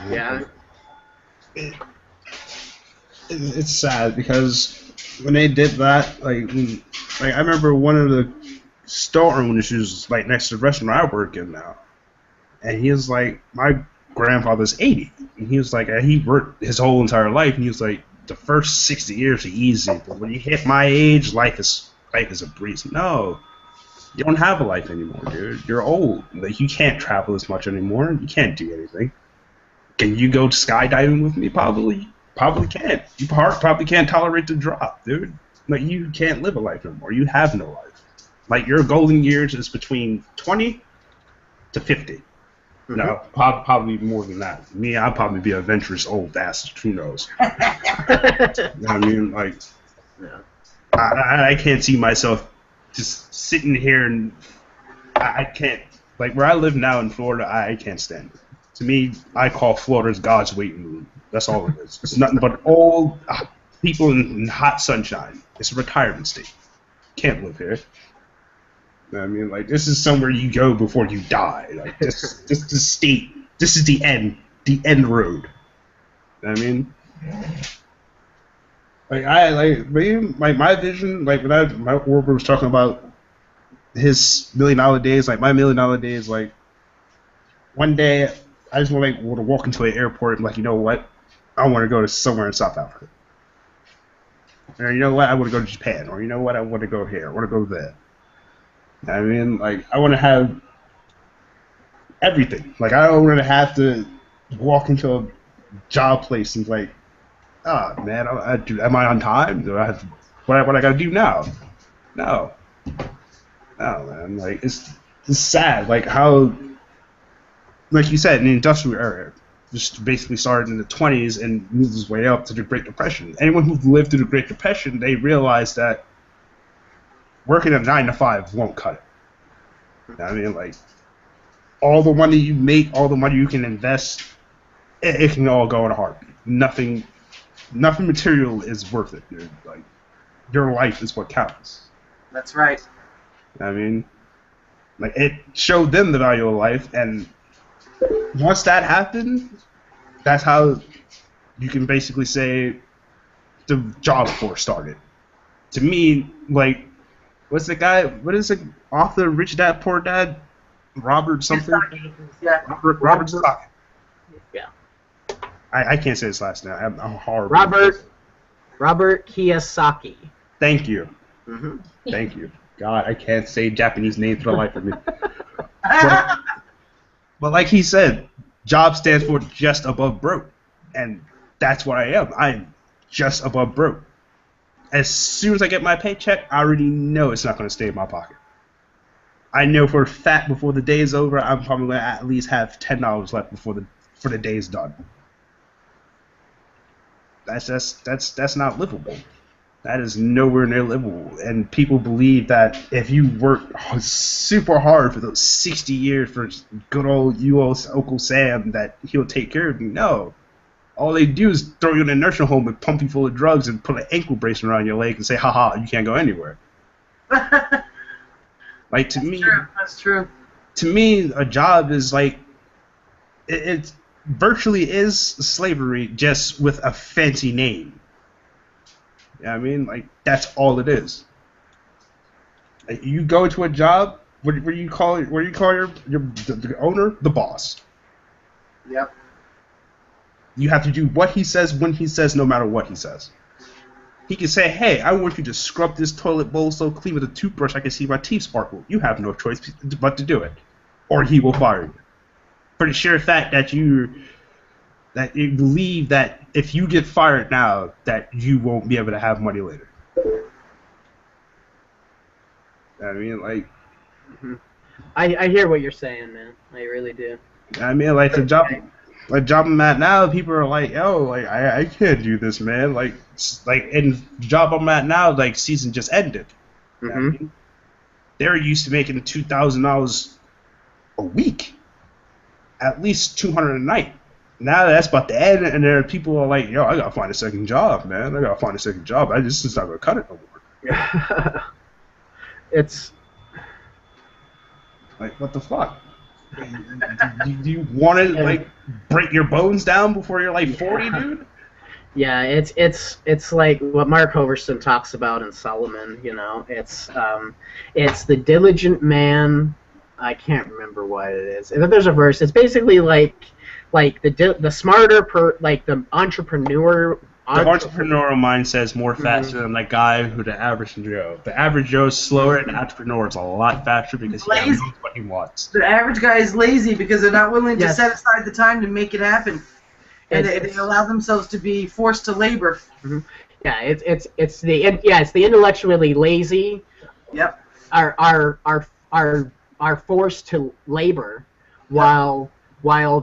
Yeah.
It's sad because when they did that, like I remember one of the store owners who's like next to the restaurant I work in now, and he was like, my grandfather's 80, and he was like, he worked his whole entire life, and he was like, the first 60 years are easy, but when you hit my age, life is a breeze. No, you don't have a life anymore, dude. You're old. Like, you can't travel as much anymore. You can't do anything. Can you go skydiving with me? Probably can't. You probably can't tolerate the drop, dude. Like, you can't live a life anymore. You have no life. Like, your golden years is between 20 to 50. Mm-hmm. No, probably more than that. Me, I'll probably be an adventurous old bastard. Who knows? You know what I mean? Like, yeah. I can't see myself just sitting here, and I can't. Like, where I live now in Florida, I can't stand it. To me, I call Florida's God's waiting room. That's all it is. It's nothing but old people in hot sunshine. It's a retirement state. Can't live here. I mean, like, this is somewhere you go before you die. Like, this state. This is the end road. I mean, like my vision, like when my Warburg was talking about his $1 million days, like my $1 million days, like one day I just want to walk into an airport and like, you know what, I want to go to somewhere in South Africa, or you know what, I want to go to Japan, or you know what, I want to go here, I want to go there. I mean, like, I want to have everything. Like, I don't want to have to walk into a job place and like, oh man, am I on time? Do I have what I got to do now? No, man. Like, it's sad. Like how like you said, in the industrial era, just basically started in the 20s and moved its way up to the Great Depression. Anyone who lived through the Great Depression, they realized that working a 9 to 5 won't cut it. You know what I mean, like, all the money you make, all the money you can invest, it can all go in a heartbeat. Nothing material is worth it, dude. Like, your life is what counts.
That's right.
You know what I mean, like, it showed them the value of life, and once that happened, that's how you can basically say the job force started. To me, like, what's the guy? What is it? Author Rich Dad Poor Dad, Robert something.
Yeah.
Robert Stock.
Yeah.
I can't say his last name. I'm horrible.
Robert Kiyosaki.
Thank you.
Mm-hmm.
Thank you. God, I can't say Japanese names for the life of me. But like he said, job stands for just above broke, and that's what I am. I'm just above broke. As soon as I get my paycheck, I already know it's not going to stay in my pocket. I know for a fact before the day is over, I'm probably going to at least have $10 left before the day is done. That's not livable. That is nowhere near livable. And people believe that if you work super hard for those 60 years for good old Uncle Sam, that he'll take care of you. No. All they do is throw you in a nursing home and pump you full of drugs and put an ankle brace around your leg and say, haha, you can't go anywhere. Like, to me,
That's true.
To me, a job is like, it virtually is slavery, just with a fancy name. You know what I mean? Like, that's all it is. Like, you go to a job, what do you call the owner? The boss.
Yep.
You have to do what he says when he says, no matter what he says. He can say, hey, I want you to scrub this toilet bowl so clean with a toothbrush I can see my teeth sparkle. You have no choice but to do it. Or he will fire you. For the sheer fact that you believe that if you get fired now, that you won't be able to have money later. I mean, like...
I hear what you're saying, man. I really do.
I mean, like, the job I'm at now, people are like, oh, like, I can't do this, man. Like, and the job I'm at now, like, season just ended. You know what I mean? They're used to making $2,000 a week. At least $200 a night. Now that's about to end, and there are people are like, yo, I gotta find a second job, man. I gotta find a second job. This is not gonna cut it no more.
It's
like, what the fuck? Do you want to like break your bones down before you're like 40, dude?
Yeah, it's like what Mark Hoverson talks about in Solomon. You know, it's the diligent man. I can't remember what it is. But there's a verse. It's basically like the smarter the entrepreneur.
The entrepreneurial mind says more faster than the guy who the average Joe. The average Joe is slower, and the entrepreneur is a lot faster because he knows what he wants.
The average guy is lazy because they're not willing to set aside the time to make it happen, and they allow themselves to be forced to labor.
Yeah, it's the intellectually lazy.
Yep.
Are forced to labor, while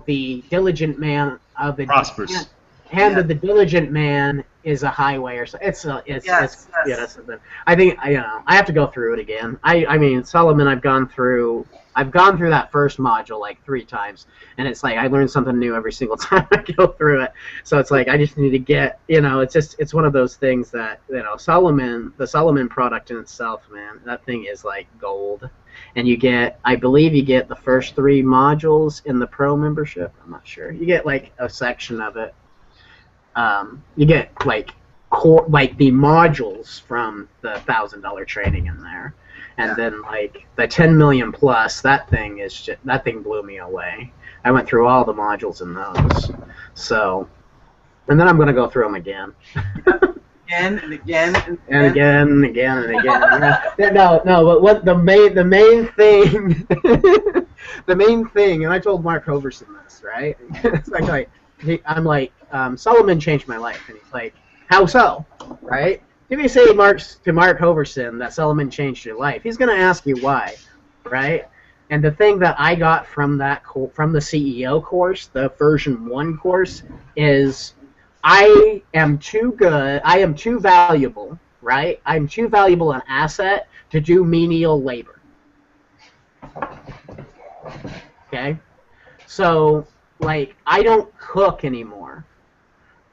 the diligent man of the
prospers.
Hand of the diligent man is a highway, or so. It's something. I think I have to go through it again. I mean, Solomon, I've gone through that first module like 3 times, and it's like I learn something new every single time I go through it. So it's like I just need to get, it's one of those things that, the Solomon product in itself, man, that thing is like gold. And I believe you get the first 3 modules in the pro membership. I'm not sure. You get like a section of it. You get like the modules from the $1,000 training in there, and then like the 10 million plus. That thing blew me away. I went through all the modules in those. So, and then I'm gonna go through them again.
Again and again
and again and again and again. No, but what the main thing, the main thing, and I told Mark Hoverson this, right? It's like I'm like, Solomon changed my life, and he's like, how so, right? If you say to Mark Hoverson that Solomon changed your life, he's gonna ask you why, right? And the thing that I got from from the CEO course, the version 1 course, is I am too good, I am too valuable, right? I'm too valuable an asset to do menial labor. Okay? So, like, I don't cook anymore.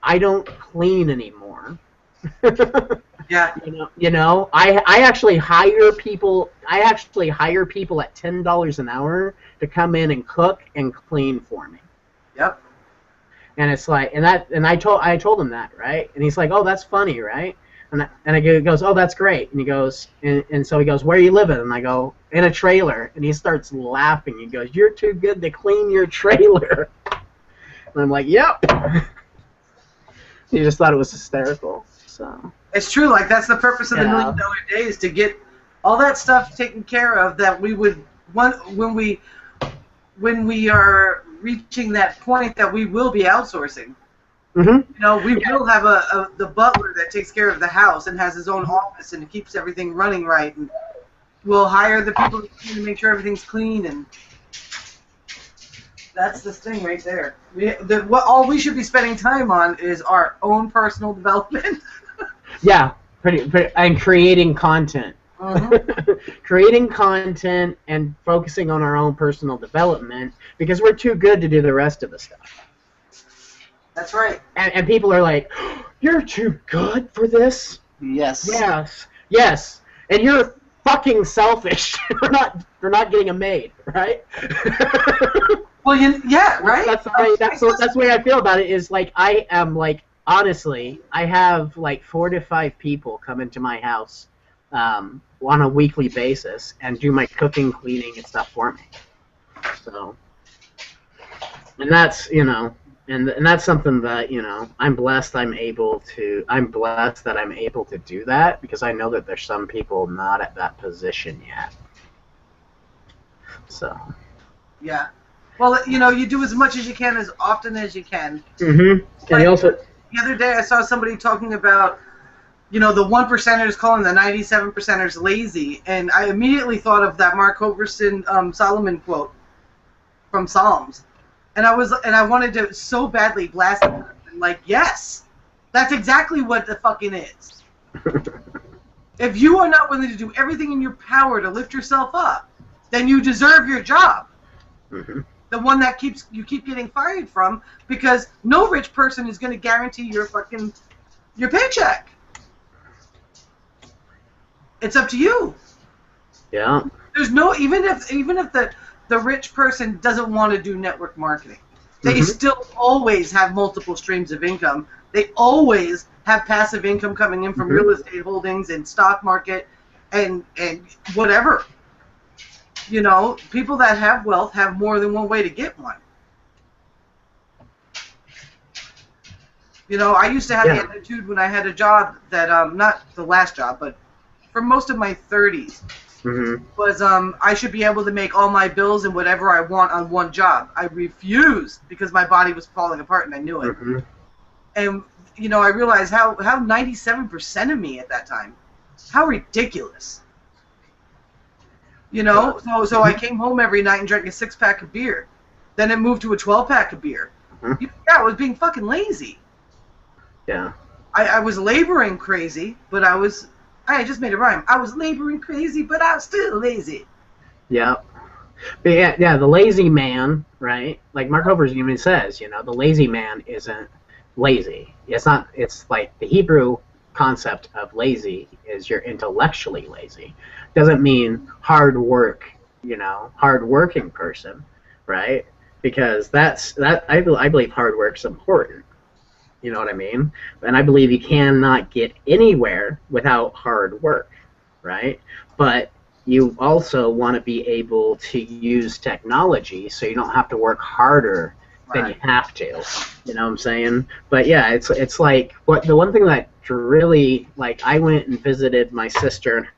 I don't clean anymore.
Yeah.
I actually hire people. I actually hire people at $10 an hour to come in and cook and clean for me.
Yep.
And it's like, and I told him that, right? And he's like, oh, that's funny, right? He goes, oh, that's great. And he goes, and so he goes, where are you living? And I go, in a trailer. And he starts laughing. He goes, you're too good to clean your trailer. And I'm like, yep. He just thought it was hysterical. So.
It's true. Like, that's the purpose of the $1 Million Day, is to get all that stuff taken care of that we would want when we are reaching that point that we will be outsourcing.
Mm-hmm.
We will have the butler that takes care of the house and has his own office and keeps everything running right, and we'll hire the people to make sure everything's clean, and that's this thing right there. All we should be spending time on is our own personal development.
Yeah, pretty, and creating content.
Mm-hmm.
Creating content and focusing on our own personal development, because we're too good to do the rest of the stuff.
That's right.
And people are like, you're too good for this?
Yes.
Yes. And you're fucking selfish for not getting them made, right?
Well, yeah, right?
That's the way I feel about it, is like, I am like, honestly, I have like 4 to 5 people come into my house on a weekly basis and do my cooking, cleaning, and stuff for me. So, and that's, and that's something that, I'm blessed that I'm able to do that, because I know that there's some people not at that position yet. So.
Yeah. Well, you do as much as you can, as often as you can.
Mm-hmm.
And the other day I saw somebody talking about, the 1%ers calling the 97%ers lazy, and I immediately thought of that Mark Hoverson Solomon quote from Psalms, and I wanted to so badly blast him, like, yes, that's exactly what the fucking is. If you are not willing to do everything in your power to lift yourself up, then you deserve your job.
Mm-hmm.
The one that you keep getting fired from, because no rich person is going to guarantee your paycheck. It's up to you.
Yeah.
There's no, even if the rich person doesn't want to do network marketing, they still always have multiple streams of income. They always have passive income coming in from real estate holdings and stock market and whatever. People that have wealth have more than one way to get one. I used to have the attitude when I had a job that, not the last job, but for most of my 30s, was I should be able to make all my bills and whatever I want on one job. I refused, because my body was falling apart and I knew it. And, I realized how 97% of me at that time, how ridiculous. So I came home every night and drank a 6-pack of beer. Then it moved to a 12-pack of beer. Yeah, I was being fucking lazy.
Yeah.
I was laboring crazy, but I just made a rhyme. I was laboring crazy, but I was still lazy.
Yeah. But yeah, the lazy man, right? Like Mark Hoverson even says, the lazy man isn't lazy. It's like the Hebrew concept of lazy is you're intellectually lazy. Doesn't mean hard work, hard working person, right? Because I believe hard work's important. You know what I mean? And I believe you cannot get anywhere without hard work, right? But you also want to be able to use technology so you don't have to work harder than you have to. You know what I'm saying? But yeah, it's like the one thing that really, like, I went and visited my sister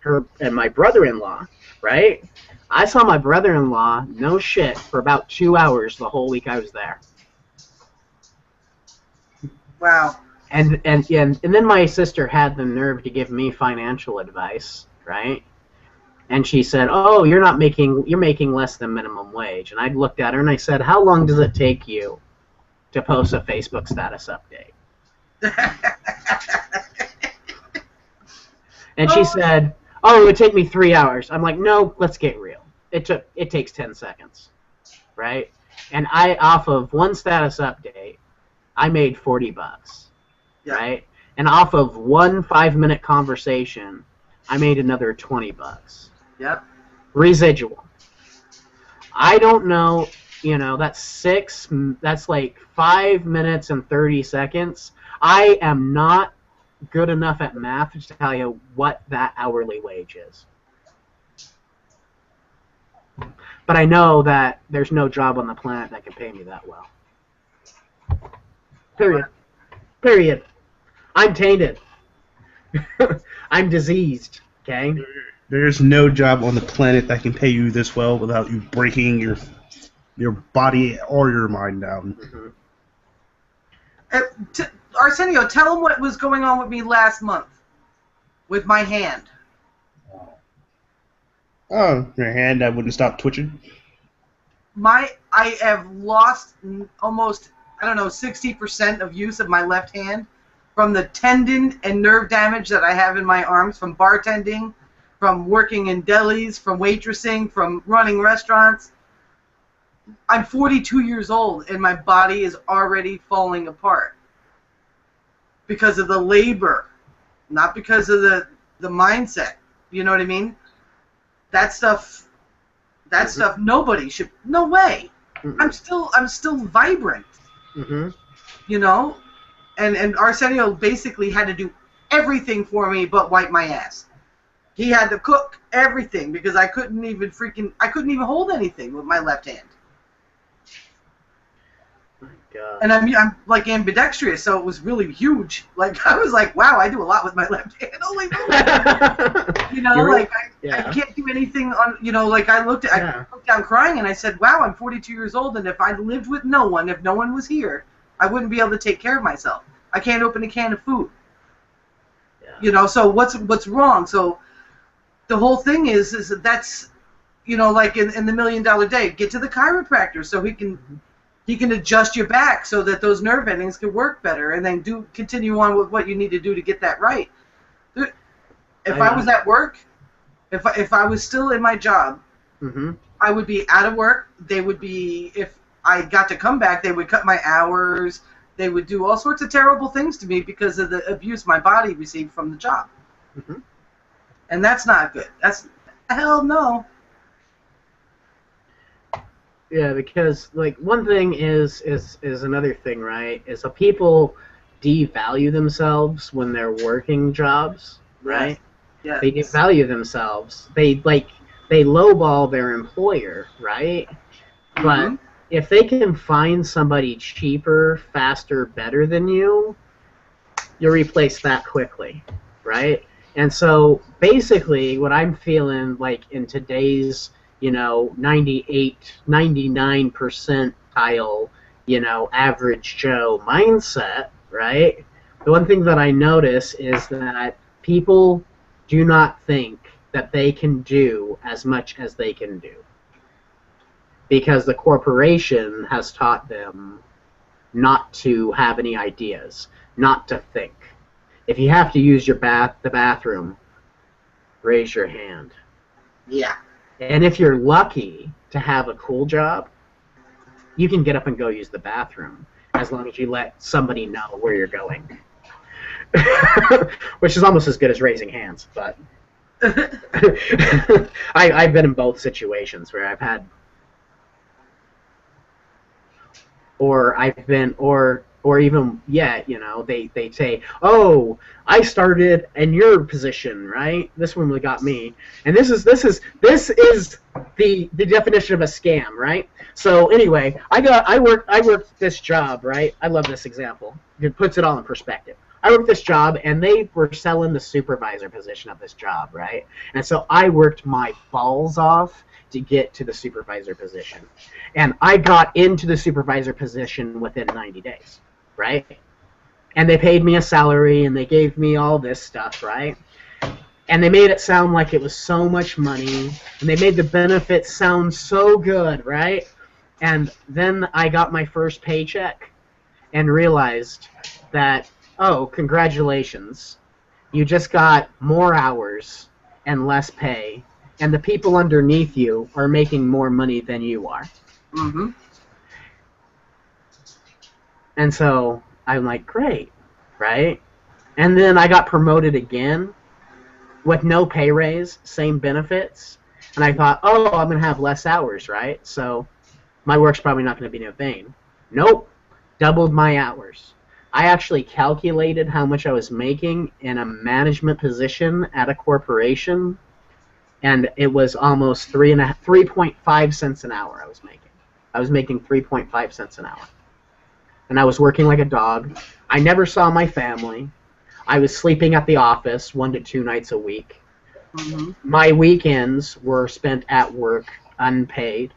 and my brother-in-law, right? I saw my brother-in-law, no shit, for about 2 hours the whole week I was there.
Wow.
And then my sister had the nerve to give me financial advice, right? And she said, "Oh, you're making less than minimum wage." And I looked at her and I said, "How long does it take you to post a Facebook status update?" And she said, "Oh, it would take me 3 hours." I'm like, "No, let's get real. It takes 10 seconds, right?" And off of one status update, I made $40,
Yeah.
right? And off of one 5-minute conversation, I made another $20.
Yep.
Residual. I don't know, that's like 5 minutes and 30 seconds. I am not good enough at math to tell you what that hourly wage is. But I know that there's no job on the planet that can pay me that well. Period. I'm tainted. I'm diseased, okay?
There's no job on the planet that can pay you this well without you breaking your body or your mind down.
Mm-hmm. Arsenio, tell him what was going on with me last month with my hand.
Oh, your hand that wouldn't stop twitching?
I have lost almost, 60% of use of my left hand from the tendon and nerve damage that I have in my arms from bartending, from working in delis, from waitressing, from running restaurants. I'm 42 years old and my body is already falling apart because of the labor, not because of the mindset. You know what I mean? That stuff nobody should. No way. I'm still vibrant. You know, and Arsenio basically had to do everything for me but wipe my ass. He had to cook everything because I couldn't even hold anything with my left hand.
God.
And I'm like ambidextrous, so it was really huge. Like I was like, wow, I do a lot with my left hand. Holy moly! You know, like I can't do anything on. You know, like I looked down crying, and I said, wow, I'm 42 years old, and if I lived with no one, if no one was here, I wouldn't be able to take care of myself. I can't open a can of food. Yeah. You know, so what's wrong? So the whole thing is that that's, you know, like in the $1 Million Day, get to the chiropractor so he can adjust your back so that those nerve endings can work better, and then continue on with what you need to do to get that right. If I was at work, if I was still in my job, I would be out of work. They would be, if I got to come back, they would cut my hours. They would do all sorts of terrible things to me because of the abuse my body received from the job. And that's not good. That's hell no.
Yeah, because like one thing is another thing, right? Is that people devalue themselves when they're working jobs, right?
Yes.
They devalue themselves. They lowball their employer, right? But if they can find somebody cheaper, faster, better than you, you'll replace that quickly, right? And so basically what I'm feeling like in today's 98, 99 percentile, average Joe mindset, right? The one thing that I notice is that people do not think that they can do as much as they can do. Because the corporation has taught them not to have any ideas, not to think. If you have to use the bathroom, raise your hand.
Yeah.
And if you're lucky to have a cool job, you can get up and go use the bathroom as long as you let somebody know where you're going. Which is almost as good as raising hands, but I've been in both situations where I've had or even they say, oh, I started in your position, right? This one really got me, and this is the definition of a scam, right? So anyway, I worked this job, right? I love this example. It puts it all in perspective. I worked this job, and they were selling the supervisor position of this job, right? And so I worked my balls off to get to the supervisor position. And I got into the supervisor position within 90 days, right? And they paid me a salary, and they gave me all this stuff, right? And they made it sound like it was so much money, and they made the benefits sound so good, right? And then I got my first paycheck and realized that, oh, congratulations, you just got more hours and less pay, and the people underneath you are making more money than you are.
Mm-hmm.
And so I'm like, great, right? And then I got promoted again with no pay raise, same benefits. And I thought, oh, I'm going to have less hours, right? So my work's probably not going to be in vain. Nope, doubled my hours. I actually calculated how much I was making in a management position at a corporation, and it was almost 3.5 cents an hour I was making. I was making 3.5 cents an hour. And I was working like a dog. I never saw my family. I was sleeping at the office 1 to 2 nights a week.
Mm-hmm.
My weekends were spent at work, unpaid.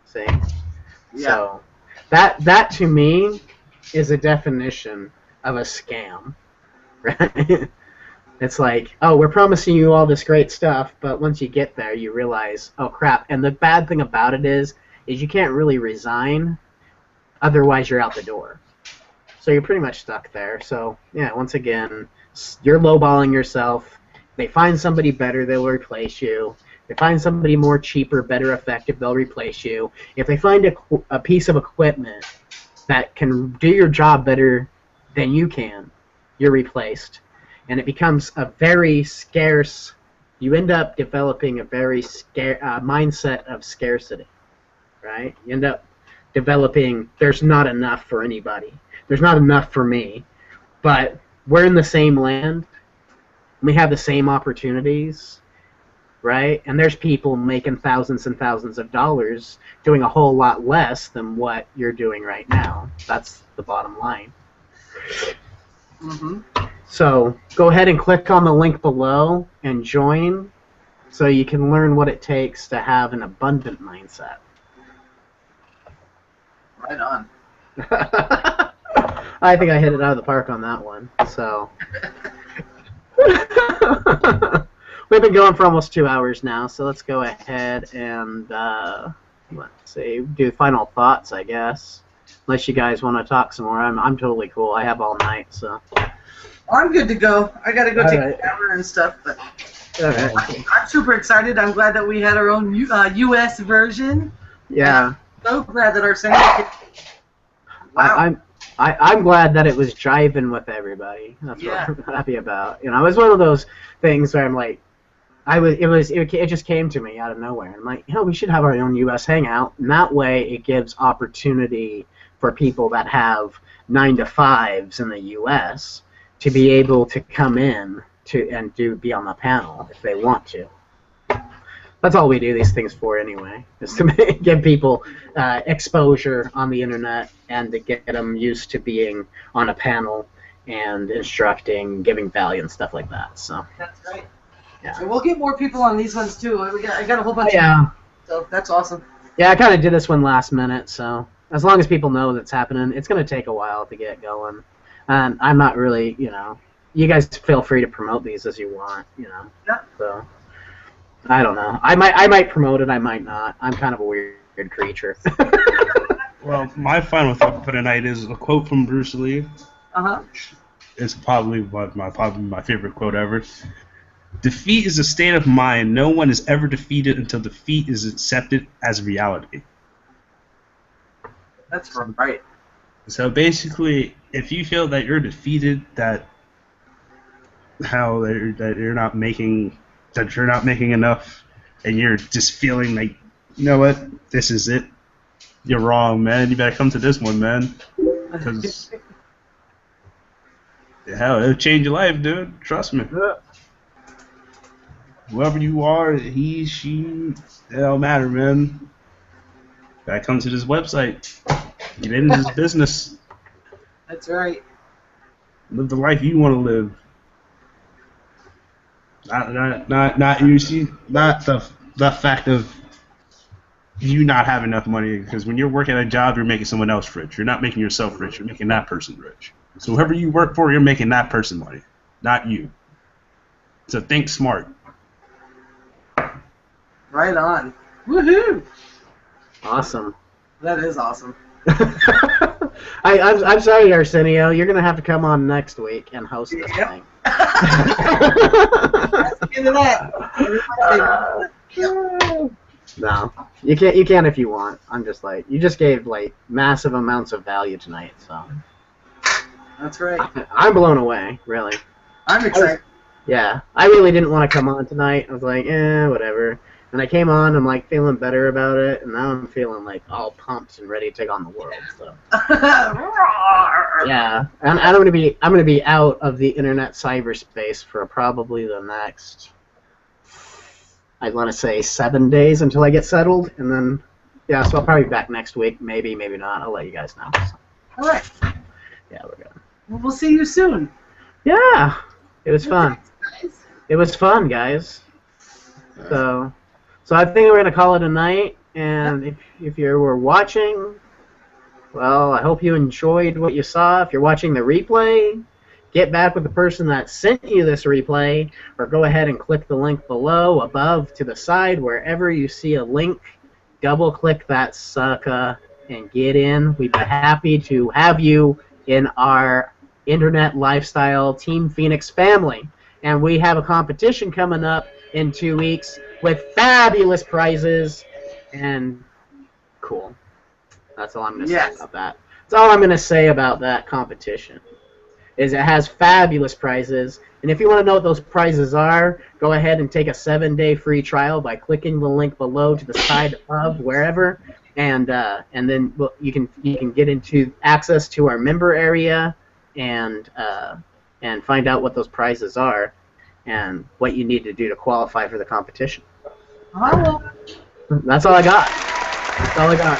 See?
Yeah.
So that to me is a definition of a scam, right? It's like, oh, we're promising you all this great stuff, but once you get there, you realize, oh crap. And the bad thing about it is you can't really resign, otherwise you're out the door. So you're pretty much stuck there. So yeah, once again, you're lowballing yourself. They find somebody better, they'll replace you. They find somebody more cheaper, better effective, they'll replace you. If they find a piece of equipment that can do your job better than you can, you're replaced. And it becomes a very scarce, you end up developing a very mindset of scarcity, right? You end up developing, there's not enough for anybody. There's not enough for me. But we're in the same land. We have the same opportunities, right? And there's people making thousands and thousands of dollars doing a whole lot less than what you're doing right now. That's the bottom line.
Mm-hmm.
So go ahead and click on the link below and join so you can learn what it takes to have an abundant mindset.
Right on.
I think I hit it out of the park on that one. So we've been going for almost 2 hours now, so let's go ahead and let's see, do final thoughts, I guess. Unless you guys want to talk some more, I'm totally cool. I have all night, so.
I'm good to go. I gotta go
All
take
right.
a shower and stuff, but
All right.
I'm super excited. I'm glad that we had our own U.S. version.
Yeah.
So glad that our senator. Wow.
I'm glad that it was jiving with everybody. That's
Yeah.
what I'm happy about. You know, it was one of those things where I'm like, it just came to me out of nowhere. I'm like, we should have our own U.S. Hangout, and that way it gives opportunity for people that have 9 to 5s in the U.S. to be able to come in and be on the panel if they want to. That's all we do these things for anyway, is to give people exposure on the internet and to get them used to being on a panel and instructing, giving value and stuff like that. So
That's right.
yeah.
So we'll get more people on these ones too. I got a whole bunch.
Yeah.
So that's awesome.
Yeah, I kind of did this one last minute, so as long as people know that's happening, it's going to take a while to get going. And I'm not really, you guys feel free to promote these as you want,
Yeah.
So I don't know. I might promote it, I might not. I'm kind of a weird creature.
Well, my final thought for tonight is a quote from Bruce Lee.
Uh-huh.
It's probably my favorite quote ever. Defeat is a state of mind. No one is ever defeated until defeat is accepted as reality.
That's right.
So basically, if you feel that you're defeated, that you're not making enough, and you're just feeling like, you know what, this is it, you're wrong, man. You better come to this one, man, because hell, it'll change your life, dude. Trust me. Whoever you are, he, she, it don't matter, man. Gotta come to this website. Get into this business.
That's right.
Live the life you want to live. Not usually, not the fact of you not have enough money, because when you're working at a job, you're making someone else rich. You're not making yourself rich. You're making that person rich. So whoever you work for, you're making that person money, not you. So think smart.
Right on. Woohoo!
Awesome.
That is awesome.
I'm sorry, Arsenio. You're gonna have to come on next week and host this thing.
Let's get into that.
No, you can't. You can if you want. I'm just like, you just gave like massive amounts of value tonight, so
That's right.
I'm blown away. Really.
I'm excited.
Yeah, I really didn't want to come on tonight. I was like, whatever. And I came on. I'm like feeling better about it, and now I'm feeling like all pumped and ready to take on the world. So yeah, and I'm gonna be out of the internet cyberspace for probably the next, I want to say 7 days until I get settled, and then yeah, so I'll probably be back next week. Maybe not. I'll let you guys know. So,
All right.
yeah, we're good.
Well, we'll see you soon.
Yeah, it was fun. It was fun, guys. So I think we're gonna call it a night. And if you were watching, well, I hope you enjoyed what you saw. If you're watching the replay, get back with the person that sent you this replay, or go ahead and click the link below, above, to the side, wherever you see a link. Double-click that sucker and get in. We'd be happy to have you in our Internet Lifestyle Team Phoenix family. And we have a competition coming up in 2 weeks with fabulous prizes and cool. That's all I'm going to say about that. That's all I'm going to say about that competition. Is it has fabulous prizes, and if you want to know what those prizes are, go ahead and take a 7-day free trial by clicking the link below to the side of wherever, and then you can get into access to our member area and find out what those prizes are and what you need to do to qualify for the competition.
Hello.
That's all I got. That's all I got.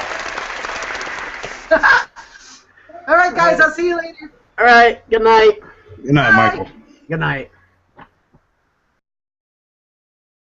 All right, guys. I'll see you later.
All right. Good night.
Good night, Michael.
Good night.